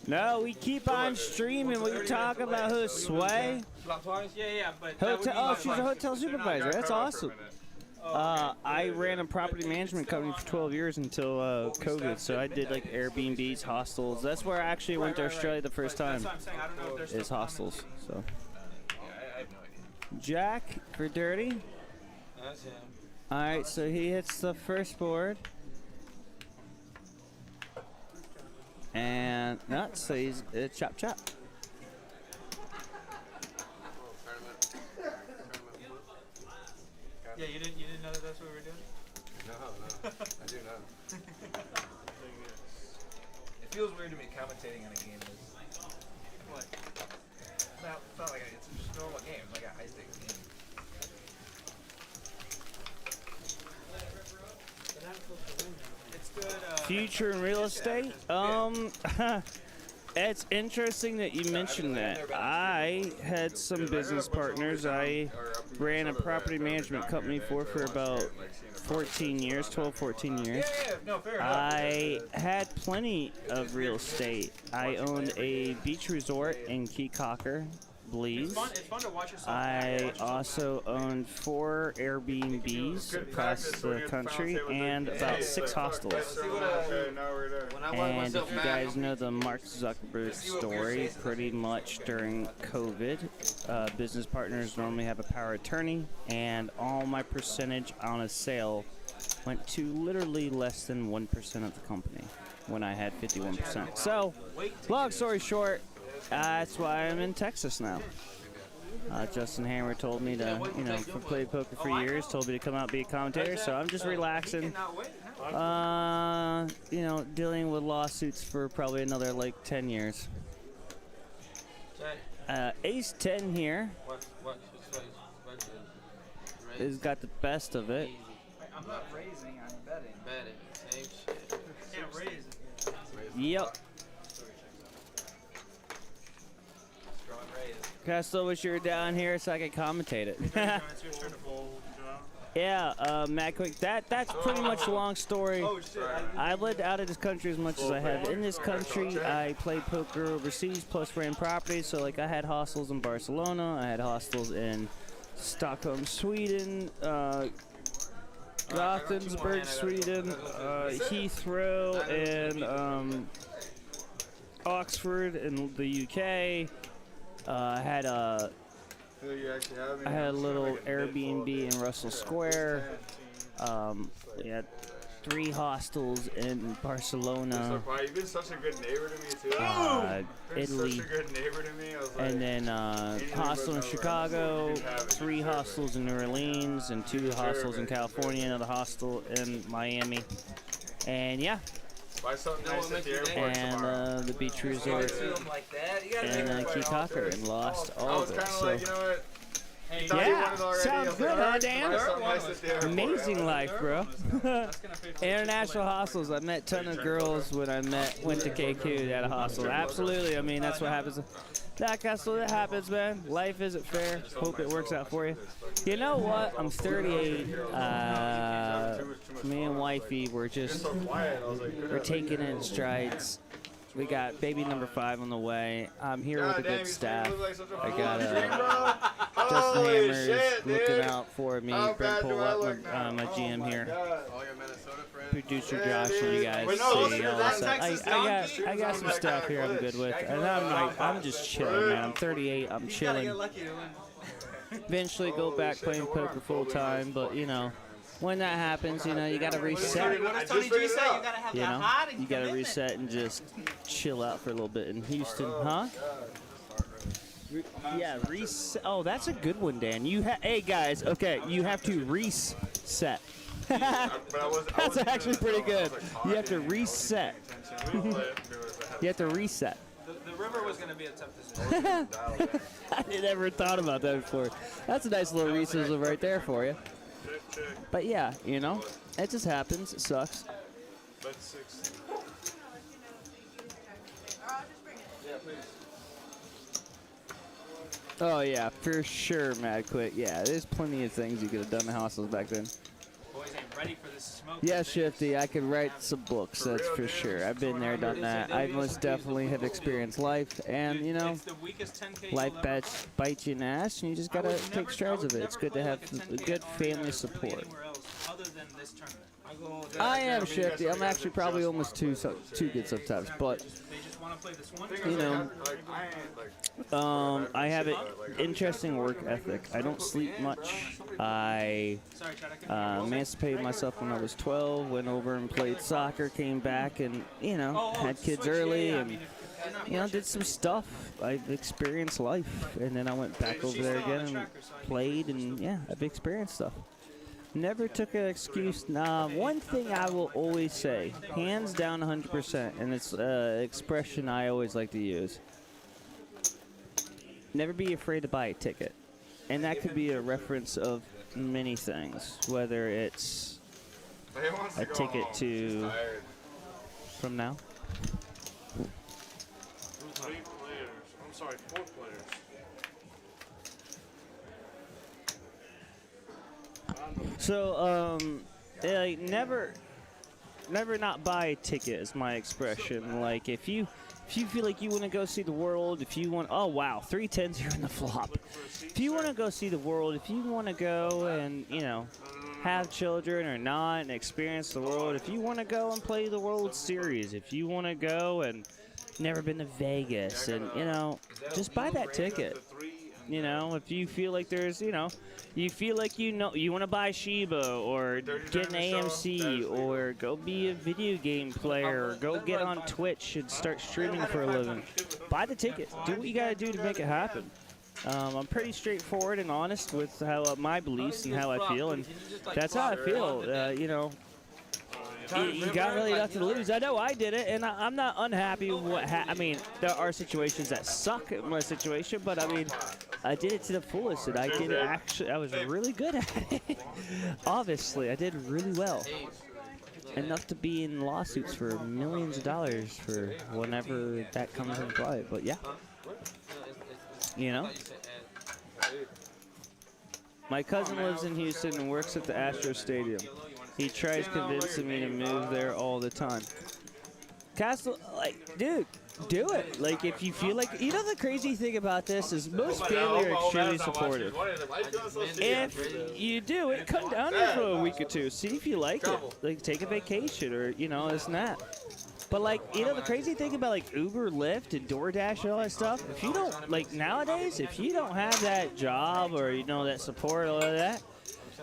S2: No, we keep on streaming. What you talk about, who sway?
S6: Flop twice?
S5: Yeah, but that would
S2: Hotel.
S5: be
S2: Oh,
S5: my
S2: she's a
S5: question.
S2: hotel supervisor. That's awesome.
S5: Oh,
S2: I ran a property management company for 12 years until COVID, so I did like Airbnbs, hostels. That's where I actually went to Australia the first time.
S5: That's what I'm saying. I don't know if there's
S2: Is hostels. So
S7: I have no idea.
S2: Jack for dirty.
S6: That's him.
S2: All right, so he hits the first board. And nuts, so he's chop chop.
S5: Yeah, you didn't know that that's what we were doing?
S7: No, I do not. It feels weird to be commentating on a game that's
S5: What?
S7: not like it's just a normal game. It's like a high stakes game.
S5: It's good.
S2: Future in real estate. It's interesting that you mentioned that. I had some business partners. I ran a property management company for about 14 years, 12, 14 years.
S7: Yeah, no, fair enough.
S2: I had plenty of real estate. I owned a beach resort in Key Cocker, Belize.
S5: It's fun to watch yourself.
S2: I also owned 4 Airbnbs across the country and about 6 hostels.
S1: Okay, now we're there.
S6: When I want
S2: And
S6: myself
S2: if you
S6: back,
S2: guys know the Mark Zuckerberg story, pretty much during COVID, business partners normally have a power of attorney, and all my percentage on a sale went to literally less than 1% of the company when I had 51%. So, long story short, that's why I'm in Texas now. Justin Hammer told me to, you know, for play poker for years, told me to come out and be a commentator, so I'm just relaxing. You know, dealing with lawsuits for probably another like 10 years. Ace 10 here has got the best of it.
S5: I'm not raising, I'm betting.
S10: Betting, same shit.
S5: Can't raise.
S2: Yep.
S10: Strong raise.
S2: Castle, wish you were down here so I could commentate it.
S5: It's your turn to fold.
S2: Yeah, Matt Quick, that's pretty much a long story.
S5: Oh shit.
S2: I lived out of this country as much as I have in this country. I played poker overseas plus ran properties. So like I had hostels in Barcelona, I had hostels in Stockholm, Sweden, Gothenburg, Sweden, Heathrow, and Oxford in the UK. I had a little Airbnb in Russell Square. We had 3 hostels in Barcelona.
S1: Wow, you've been such a good neighbor to me too.
S2: Italy.
S1: Such a good neighbor to me. I was like,
S2: And then hostel in Chicago, 3 hostels in New Orleans, and 2 hostels in California, another hostel in Miami. And yeah.
S1: buy something nice at the airport tomorrow.
S2: And the beach resort and Key Cocker, and lost all of it.
S1: Kind of
S2: So
S1: like, you know what?
S2: yeah, sounds good, huh, Dan?
S1: Nice
S2: Amazing life, bro. International hostels. I met a ton of girls when I went to KQ at a hostel. Absolutely. I mean, that's what happens. That castle, that happens, man. Life isn't fair. Hope it works out for you. You know what? I'm 38. Me and wifey, we're taking it in strides. We got baby number 5 on the way. I'm here with a good staff. I got Justin Hammers looking out for me. Brent Polwat, my GM here. Producer Josh, and you guys see all that stuff. I got some stuff here I'm good with. And I'm just chilling, man. I'm 38. I'm chilling. Eventually go back playing poker full time, but you know. When that happens, you know, you gotta reset.
S5: What does Tony G say? You gotta have that heart and
S2: you gotta reset and just chill out for a little bit in Houston, huh? Yeah, reset. Oh, that's a good one, Dan. Hey guys, okay, you have to reset. That's actually pretty good. You have to reset. You have to reset.
S5: The river was gonna be a tough decision.
S2: I never thought about that before. That's a nice little reset right there for you. But yeah, you know, it just happens. It sucks. Oh yeah, for sure, Mad Quick. Yeah, there's plenty of things you could have done in the hostels back then.
S5: Boys ain't ready for this smoke.
S2: Yeah, Shifty, I could write some books, that's for sure. I've been there, done that. I most definitely have experienced life, and you know, life bites you in the ass, and you just gotta take strides of it. It's good to have good family support. I am Shifty. I'm actually probably almost too good sometimes, but you know, I have an interesting work ethic. I don't sleep much. I emancipated myself when I was 12, went over and played soccer, came back and, you know, had kids early and, you know, did some stuff. I've experienced life. And then I went back over there again and played and, yeah, I've experienced stuff. Never took an excuse. Nah, one thing I will always say, hands down 100%, and it's an expression I always like to use. Never be afraid to buy a ticket. And that could be a reference of many things, whether it's a ticket to from now.
S8: 3 players. I'm sorry, 4 players.
S2: So, like, never not buy a ticket is my expression. Like, if you feel like you want to go see the world, if you want, oh wow, 3 10s here in the flop. If you want to go see the world, if you want to go and, you know, have children or not and experience the world, if you want to go and play the World Series, if you want to go and never been to Vegas and, you know, just buy that ticket. You know, if you feel like there's, you know, you feel like you want to buy Shiba or get an AMC or go be a video game player or go get on Twitch and start streaming for a living, buy the ticket. Do what you got to do to make it happen. I'm pretty straightforward and honest with how my beliefs and how I feel, and that's how I feel. You know, you got really nothing to lose. I know I did it, and I'm not unhappy with what I mean, there are situations that suck in my situation, but I mean, I did it to the fullest, and I did it actually. I was really good at it. Obviously, I did really well. Enough to be in lawsuits for millions of dollars for whenever that comes into play. But yeah, you know. My cousin lives in Houston and works at the Astros Stadium. He tries convincing me to move there all the time. Castle, like, dude, do it. Like, if you feel like, you know, the crazy thing about this is most family are extremely supportive. If you do it, come down here for a week or two. See if you like it. Like, take a vacation or, you know, this and that. But, like, you know, the crazy thing about, like, Uber, Lyft, and DoorDash and all that stuff, if you don't, like, nowadays, if you don't have that job or, you know, that support, all of that,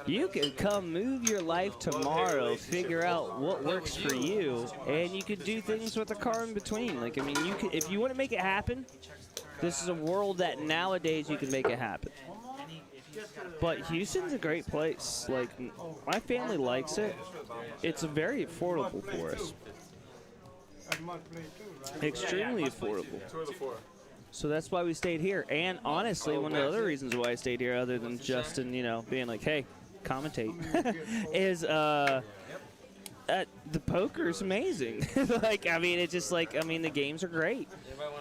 S2: you can come move your life tomorrow, figure out what works for you, and you could do things with a car in between. Like, I mean, you could, if you want to make it happen, this is a world that nowadays you can make it happen. But Houston's a great place. Like, my family likes it. It's very affordable for us. Extremely affordable. So that's why we stayed here. And honestly, one of the other reasons why I stayed here, other than Justin, you know, being like, hey, commentate, is the poker's amazing. Like, I mean, it's just like, I mean, the games are great.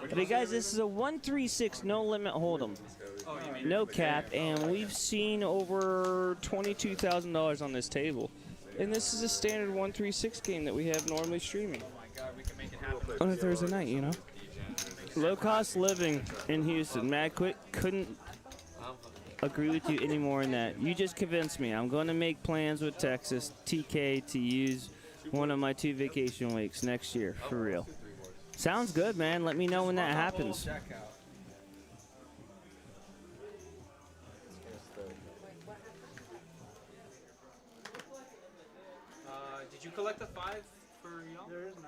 S2: I mean, guys, this is a 1-3-6 no limit hold'em, no cap, and we've seen over $22,000 on this table. And this is a standard 1-3-6 game that we have normally streaming on a Thursday night, you know. Low cost living in Houston. Mad Quick couldn't agree with you any more than that. You just convinced me. I'm going to make plans with Texas TK to use one of my 2 vacation weeks next year, for real. Sounds good, man. Let me know when that happens.
S5: Did you collect the 5 for y'all?
S9: There is none.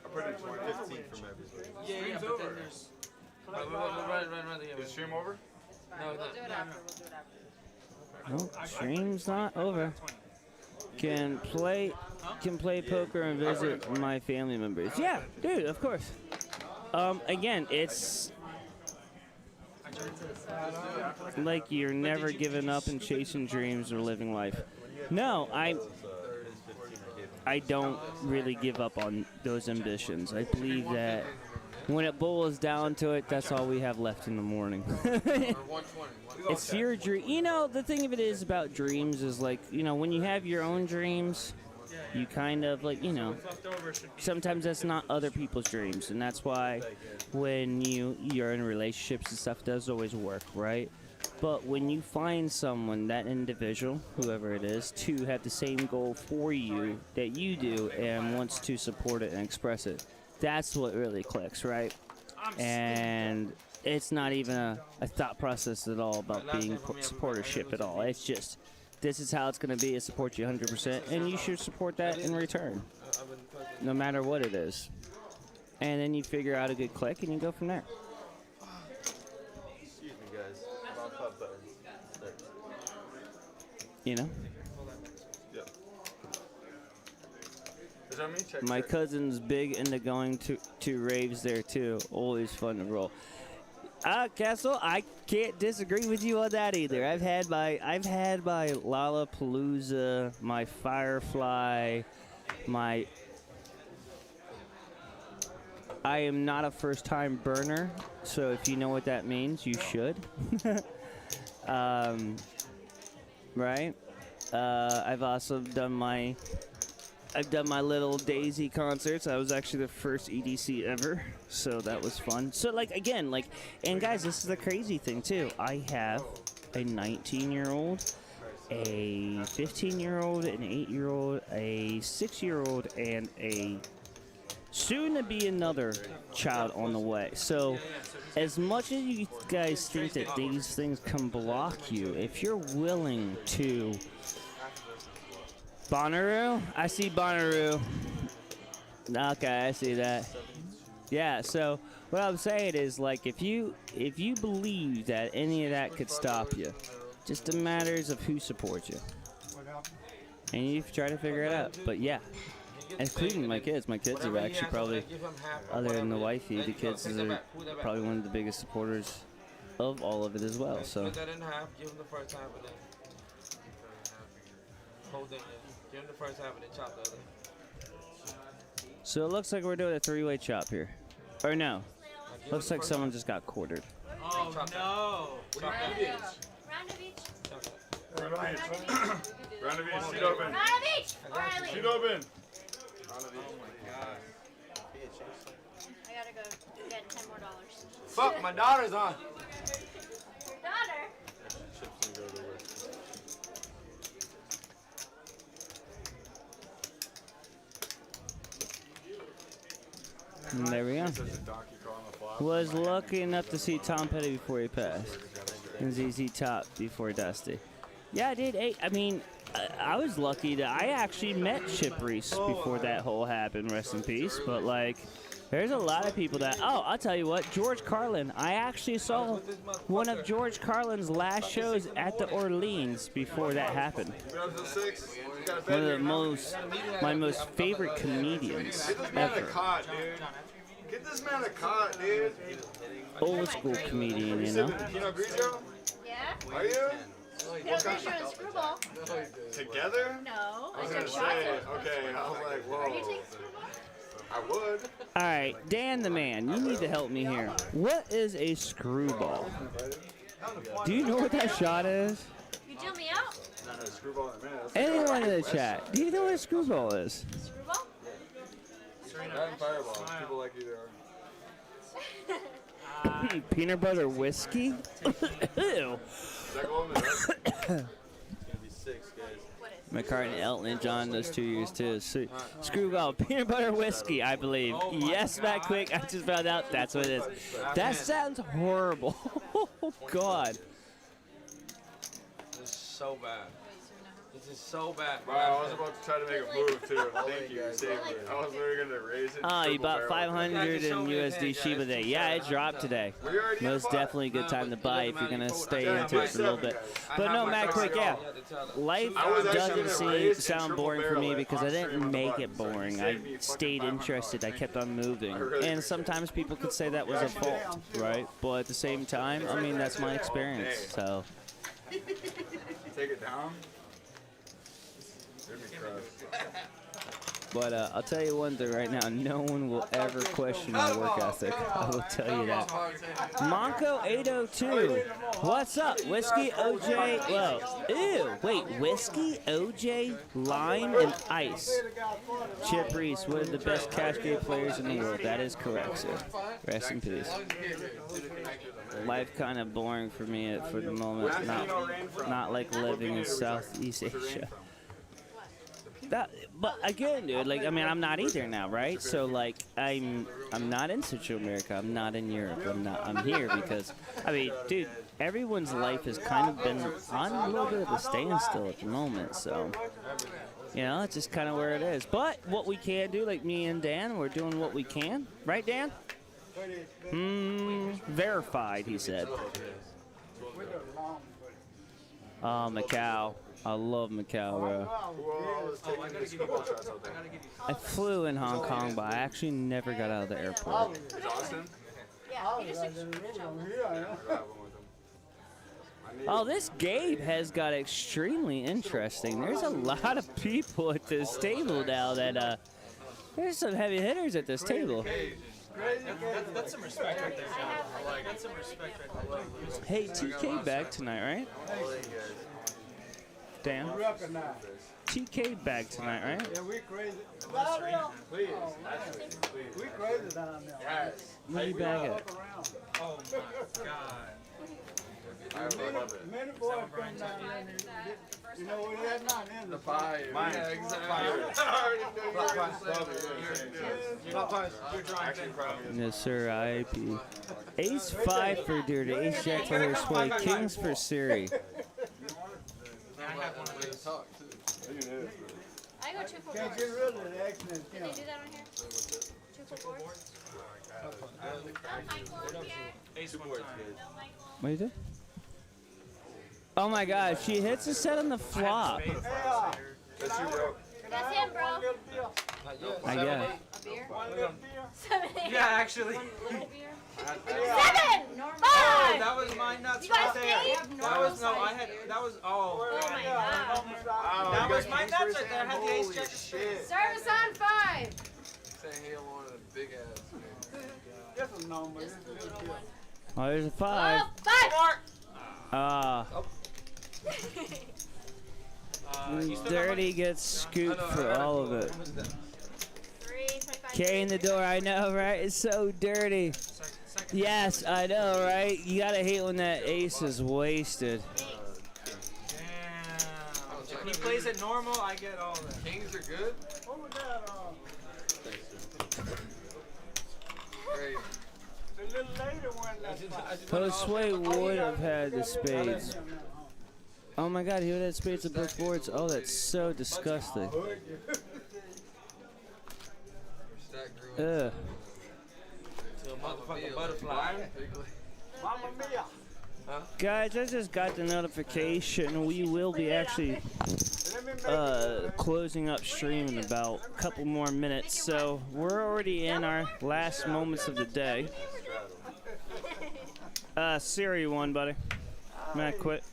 S1: I'm pretty 15 from everybody.
S5: Yeah, but then there's...
S7: Run.
S1: Is stream over?
S7: No,
S4: We'll do it after. We'll do it after.
S2: Nope, stream's not over. Can play poker and visit my family members. Yeah, dude, of course. Again, it's like you're never giving up and chasing dreams or living life. No, I don't really give up on those ambitions. I believe that when it boils down to it, that's all we have left in the morning. It's your dream. You know, the thing of it is about dreams is like, you know, when you have your own dreams, you kind of like, you know, sometimes that's not other people's dreams. And that's why when you're in relationships and stuff, it doesn't always work, right? But when you find someone, that individual, whoever it is, to have the same goal for you that you do and wants to support it and express it, that's what really clicks, right? And it's not even a thought process at all about being supportership at all. It's just, this is how it's going to be. I support you 100%, and you should support that in return, no matter what it is. And then you figure out a good click, and you go from there.
S1: Excuse me, guys. Wrong club button.
S2: You know?
S1: Yep. Is that me? Check.
S2: My cousin's big into going to raves there too. Always fun to roll. Castle, I can't disagree with you on that either. I've had my Lollapalooza, my Firefly, I am not a first-time burner, so if you know what that means, you should. Right? I've also done my little Daisy concerts. I was actually the first EDC ever, so that was fun. So, like, again, like, and guys, this is the crazy thing, too. I have a 19-year-old, a 15-year-old, an 8-year-old, a 6-year-old, and a soon-to-be another child on the way. So, as much as you guys think that these things can block you, if you're willing to... Bonnaroo? I see Bonnaroo. Okay, I see that. Yeah, so What I'm saying is, like, if you believe that any of that could stop you, just a matters of who supports you, and you try to figure it out. But yeah, including my kids. My kids are actually probably, other than the wifey, the kids are probably one of the biggest supporters of all of it as well. So.
S7: Put that in half. Give him the first half and then hold it. Give him the first half and then chop the other.
S2: So it looks like we're doing a three-way chop here. Or no. Looks like someone just got quartered.
S5: Oh no!
S4: Round of each.
S1: Round of each. Seat open.
S4: Round of each. O'Reilly.
S1: Seat open.
S4: I gotta go get $10 more.
S7: Fuck, my daughter's on.
S4: Your daughter.
S2: And there we go. Was lucky enough to see Tom Petty before he passed. And ZZ Top before Dusty. Yeah, dude. I mean, I was lucky that I actually met Chip Reese before that whole happened. Rest in peace. But, like, there's a lot of people that... Oh, I'll tell you what. George Carlin. I actually saw one of George Carlin's last shows at the Orleans before that happened. One of my most favorite comedians ever.
S1: Get this man a cot, dude.
S2: Old school comedian, you know?
S1: Pinot Grigio?
S4: Yeah?
S1: Are you?
S4: Pinot Grigio and Screwball.
S1: Together?
S4: No.
S1: I was
S4: I
S1: gonna
S4: took
S1: say,
S4: shots.
S1: okay, I was like, whoa.
S4: Are you taking Screwball?
S1: I would.
S2: All right, Dan the man, you need to help me here. What is a screwball? Do you know what that shot is?
S4: You deal me out?
S1: Screwball in a minute.
S2: Anyone in the chat, do you know what a screwball is?
S4: Screwball?
S1: That and Fireball. People like you there.
S2: Peanut butter whiskey? Ew.
S1: Does that go in the rest? It's gonna be 6, guys.
S2: McCartney, Elton, and John, those 2 years too. Screwball, peanut butter whiskey, I believe. Yes, Matt Quick, I just found out that's what it is. That sounds horrible. Oh, God.
S7: This is so bad. This is so bad.
S1: Wow, I was about to try to make a move too. Thank you, you saved me. I was literally gonna raise it.
S2: Oh, you
S1: triple
S2: bought
S1: barrel.
S2: 500 in USD Shiba today. Yeah, it dropped today. Most definitely a good time to buy if you're gonna stay into it for a little bit. But no, Matt Quick, yeah. Life doesn't sound boring for me because I didn't make it boring. I stayed interested. I kept on moving. And sometimes people could say that was a fault, right? But at the same time, I mean, that's my experience. So.
S1: Take it down.
S2: But I'll tell you one thing right now, no one will ever question my work ethic. I will tell you that. Monko802, what's up? Whiskey, OJ, well, ew, wait, whiskey, OJ, lime, and ice. Chip Reese, one of the best cash game players in the world. That is correct, sir. Rest in peace. Life kind of boring for me for the moment. Not like living in Southeast Asia. But again, dude, like, I mean, I'm not either now, right? So, like, I'm not in Central America. I'm not in Europe. I'm here because, I mean, dude, everyone's life has kind of been on a little bit of a standstill at the moment. So, you know, it's just kind of where it is. But what we can do, like me and Dan, we're doing what we can, right, Dan? Verified, he said. Oh, Macau. I love Macau, bro. I flew in Hong Kong, but I actually never got out of the airport.
S4: Yeah, he just took
S2: Oh, this game has got extremely interesting. There's a lot of people at this table now that, there's some heavy hitters at this table.
S5: That's some respect right there, John. I like that's some respect right there.
S2: Hey, TK back tonight, right? Dan? TK back tonight, right?
S9: Yeah, we crazy.
S1: Please.
S9: We crazy down there.
S1: Yes.
S2: Where you back at?
S5: Oh my God.
S1: I love it.
S9: Many boys come down there and you know what that's not in the
S7: Fire.
S1: Mine.
S7: Yeah, exactly.
S2: Yes, sir, IAP. Ace 5 for Dirty, Ace Jack for Sway, Kings for Siri.
S5: I have one of those.
S4: I go 2 for
S9: Can't
S4: 4.
S9: get rid of the accident.
S4: Did they do that on here? 2 for 4?
S5: Ace one time.
S2: What do you do? Oh my God, she hits a set on the flop.
S1: That's you, bro.
S4: That's him, bro.
S2: I guess.
S4: A beer?
S5: 7, 8. Yeah, actually.
S4: Little beer? 7!
S5: Oh,
S4: 5!
S5: that was my nuts
S4: You guys
S5: right there.
S4: think?
S5: That was no, I had. That was
S4: Oh my god.
S5: That was my nuts right there. I had the ace check.
S4: Service on 5!
S7: Saying he don't want a big ass.
S9: That's a number.
S2: Oh, there's a 5.
S4: Oh, 5!
S2: Ah. Dirty gets scooped for all of it.
S4: 3, 25.
S2: K in the door, I know, right? It's so dirty. Yes, I know, right? You gotta hate when that ace is wasted.
S5: Damn. If he plays it normal, I get all that.
S7: Kings are good?
S9: What was that?
S7: Crazy.
S9: The little later one that's
S2: Postway would have had the spades. Oh my God, he would have had spades at both boards. Oh, that's so disgusting. Ugh.
S7: To a motherfucking butterfly.
S9: Mamma Mia.
S2: Guys, I just got the notification. We will be actually closing up stream in about a couple more minutes. So we're already in our last moments of the day. Siri won, buddy. I'm gonna quit.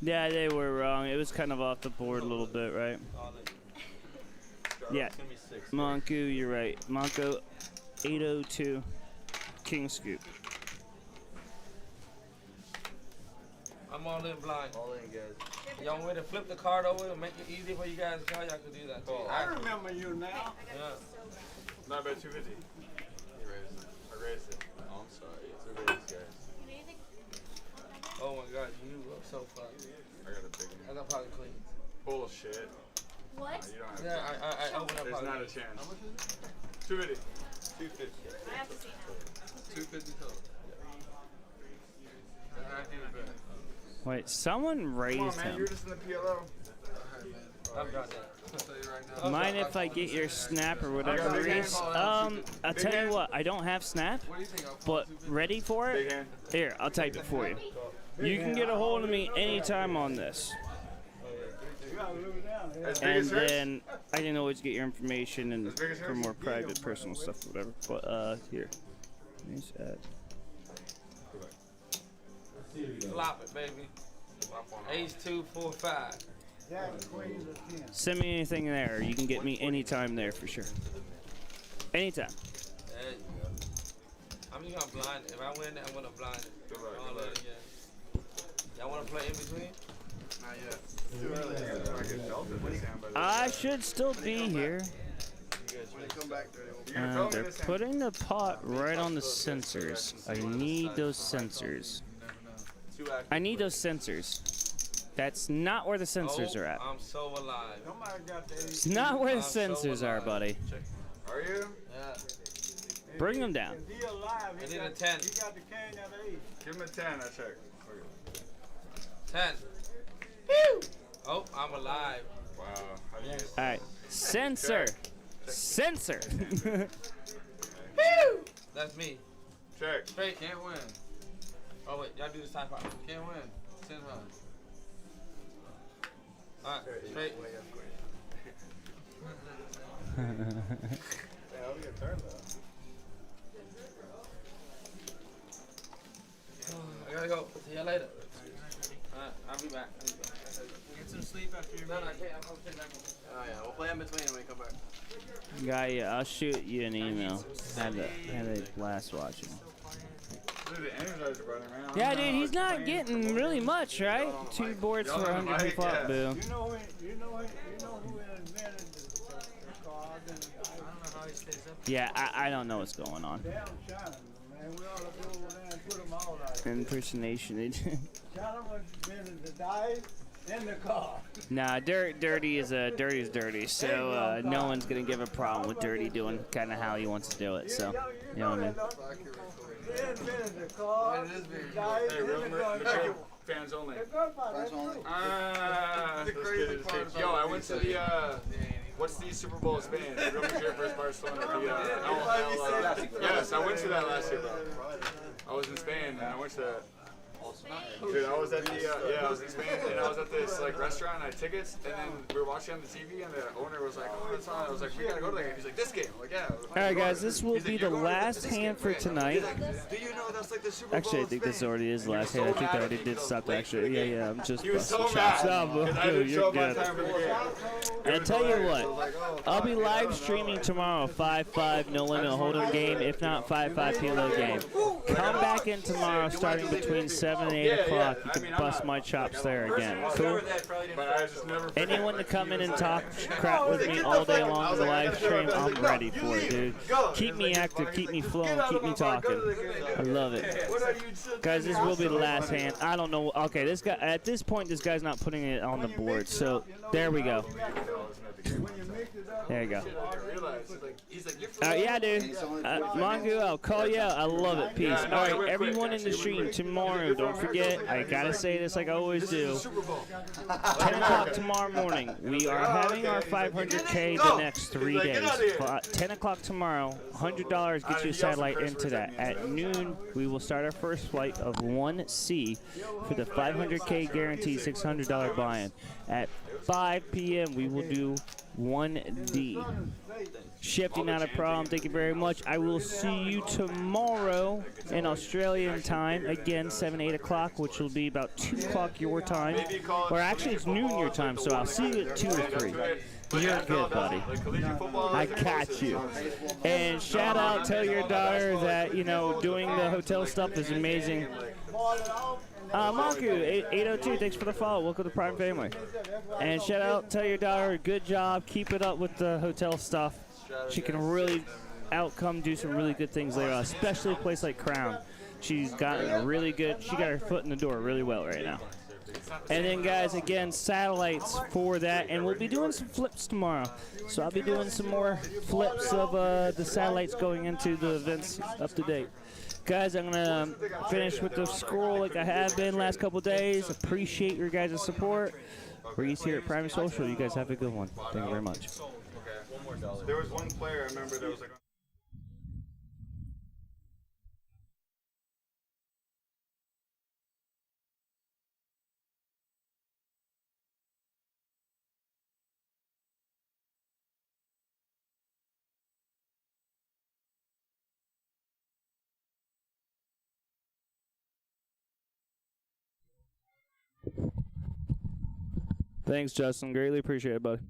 S2: Yeah, they were wrong. It was kind of off the board a little bit, right? Yeah. Monku, you're right. Monko, 802, King Scoop.
S6: I'm all in blind.
S7: All in, guys.
S6: Y'all want me to flip the card over and make it easy for you guys? Y'all can do that.
S9: I remember you now.
S6: Yeah.
S1: Not bad, 250. I raised it. Oh, I'm sorry. It's a raise, guys.
S6: Oh my God, you are so fun.
S1: I got a big
S6: I
S1: one.
S6: got pocket clean.
S1: Bullshit.
S4: What?
S1: You don't have
S6: Yeah, I opened up
S1: There's
S6: pocket
S1: not a
S6: clean.
S1: chance. 250.
S7: 250.
S4: I have to see now.
S7: 250 total.
S2: Wait, someone
S1: Come on,
S2: raised
S1: man.
S2: him.
S1: You're just in the PLO.
S6: I've got that.
S7: I'll tell you right now.
S2: Mind if I get your snap or whatever,
S1: got big hand.
S2: Reese? I'll tell you what, I don't have snap,
S7: What do you think? I'll
S2: but ready for
S1: Big
S2: it?
S1: hand.
S2: Here, I'll type it for you. You can get a hold of me anytime on this.
S9: You gotta lose down here.
S1: As big
S2: And
S1: as hers?
S2: then I can always get your information and
S1: As big as
S2: for
S1: hers?
S2: more private, personal stuff, or whatever. But here, Here's at
S6: Flop it, baby. Ace 2, 4, 5.
S9: Jack, queen, or 10.
S2: send me anything there. You can get me anytime there for sure. Anytime.
S6: There you go. I'm just gonna blind it. If I win it, I'm gonna blind it.
S1: Good luck,
S6: All
S1: good luck.
S6: that again. Y'all wanna play in between?
S1: Not yet. Too early. I get belted this hand, but
S2: I should still be here.
S1: when you come back, you're gonna tell me
S2: They're
S1: this hand.
S2: putting the pot right on the sensors. I need those sensors. I need those sensors. That's not where the sensors are at.
S6: I'm so alive.
S9: Somebody got the
S2: It's not where the
S6: I'm so
S2: sensors are,
S6: alive.
S2: buddy.
S1: Are you?
S6: Yeah.
S2: Bring them down.
S9: If he alive,
S6: I
S9: he
S6: need
S9: got,
S6: a 10.
S9: he got the king at the 8.
S1: Give him a 10, I check.
S6: 10. Oh, I'm alive.
S1: Wow. How do you get
S2: All right, sensor, sensor.
S6: That's me.
S1: check?
S6: Straight.
S7: Can't win.
S6: Oh wait, y'all do this time part.
S7: Can't win. 10 high.
S6: Alright, straight.
S1: Yeah, I'll get a turn though.
S6: I gotta go. See you later. Alright, I'll be back.
S5: Get some sleep after your
S6: No,
S5: meeting.
S6: I can't. I'm coming back.
S7: Oh yeah, we'll play in between when we come back.
S2: Guy, yeah, I'll shoot you an email. Had a blast watching.
S1: Look at the Energizer running around.
S2: Yeah, dude, he's not getting really much, right? 2 boards for 100 flop, boo.
S9: You know who invented the card and
S5: I don't know how he stays up.
S2: Yeah, I don't know what's going on.
S9: damn China, man. We ought to go over there and put them all out.
S2: Impersonation.
S9: China was invented the dice and the card.
S2: Nah, dirty is dirty. So no one's gonna give a problem with dirty doing kind of how he wants to do it. So you know what I mean.
S9: They invented the card, the dice,
S1: Hey,
S9: and
S1: real
S9: the
S1: quick,
S9: gunpowder.
S1: fans only.
S9: The gunpowder, that's true.
S1: Ah,
S7: The
S1: let's
S7: crazy
S1: get it
S7: part
S1: fixed.
S7: about
S1: Yo, I
S7: what
S1: went
S7: he
S1: to the
S7: said.
S1: what's the Super Bowl of Spain? Real Madrid versus Barcelona. Yes, I went to that last year, bro. I was in Spain and I went to that. Dude, I was at the I was in Spain and I was at this like restaurant. I had tickets and then we were watching on the TV and the owner was like, "Oh, it's on." I was like, "We gotta go to that game." He's like, "This game." I'm like, "Yeah."
S2: All right, guys, this will be the last hand for tonight.
S1: Do you know that's like the Super Bowl?
S2: Actually, I think this already is the last hand. I think I already did stop. Actually, yeah. I'm just
S1: He was so
S2: busting
S1: mad
S2: chops. No,
S1: because I didn't show
S2: you're
S1: up on
S2: good.
S1: time for the game.
S2: And I tell you what, I'll be live streaming tomorrow, 5-5 no limit hold'em game, if not 5-5 PLO game. Come back in tomorrow, starting between 7 and 8 o'clock. You can bust my chops there again. Cool. Anyone to come in and talk crap with me all day long on the live stream, I'm ready for it, dude. Keep me active, keep me flowing, keep me talking. I love it. Guys, this will be the last hand. I don't know. Okay, this guy at this point, this guy's not putting it on the board. So there we go. There you go. Yeah, dude. Mongo, I'll call you out. I love it. Peace. All right, everyone in the stream tomorrow, don't forget, I got to say this like I always do. 10 o'clock tomorrow morning. We are having our 500K the next 3 days. 10 o'clock tomorrow, $100 gets you a satellite into that. At noon, we will start our first flight of 1C for the 500K guaranteed $600 buy-in. At 5 p.m., we will do 1D. Shifting, not a problem. Thank you very much. I will see you tomorrow in Australian time. Again, 7, 8 o'clock, which will be about 2 o'clock your time. Or actually, it's noon your time, so I'll see you at 2 or 3. You're good, buddy. I catch you. And shout out, tell your daughter that, you know, doing the hotel stuff is amazing. Monku, 802, thanks for the follow. Welcome to Prime Family. And shout out, tell your daughter, good job. Keep it up with the hotel stuff. She can really do some really good things later on, especially a place like Crown. She's gotten a really good, she got her foot in the door really well right now. And then, guys, again, satellites for that. And we'll be doing some flips tomorrow. So I'll be doing some more flips of the satellites going into the events up to date. Guys, I'm going to finish with the scroll like I have been last couple days. Appreciate your guys' support. Reese here at Prime Social. You guys have a good one. Thank you very much.
S1: There was one player I remember that was like.
S2: Thanks, Justin. Greatly appreciate it, buddy.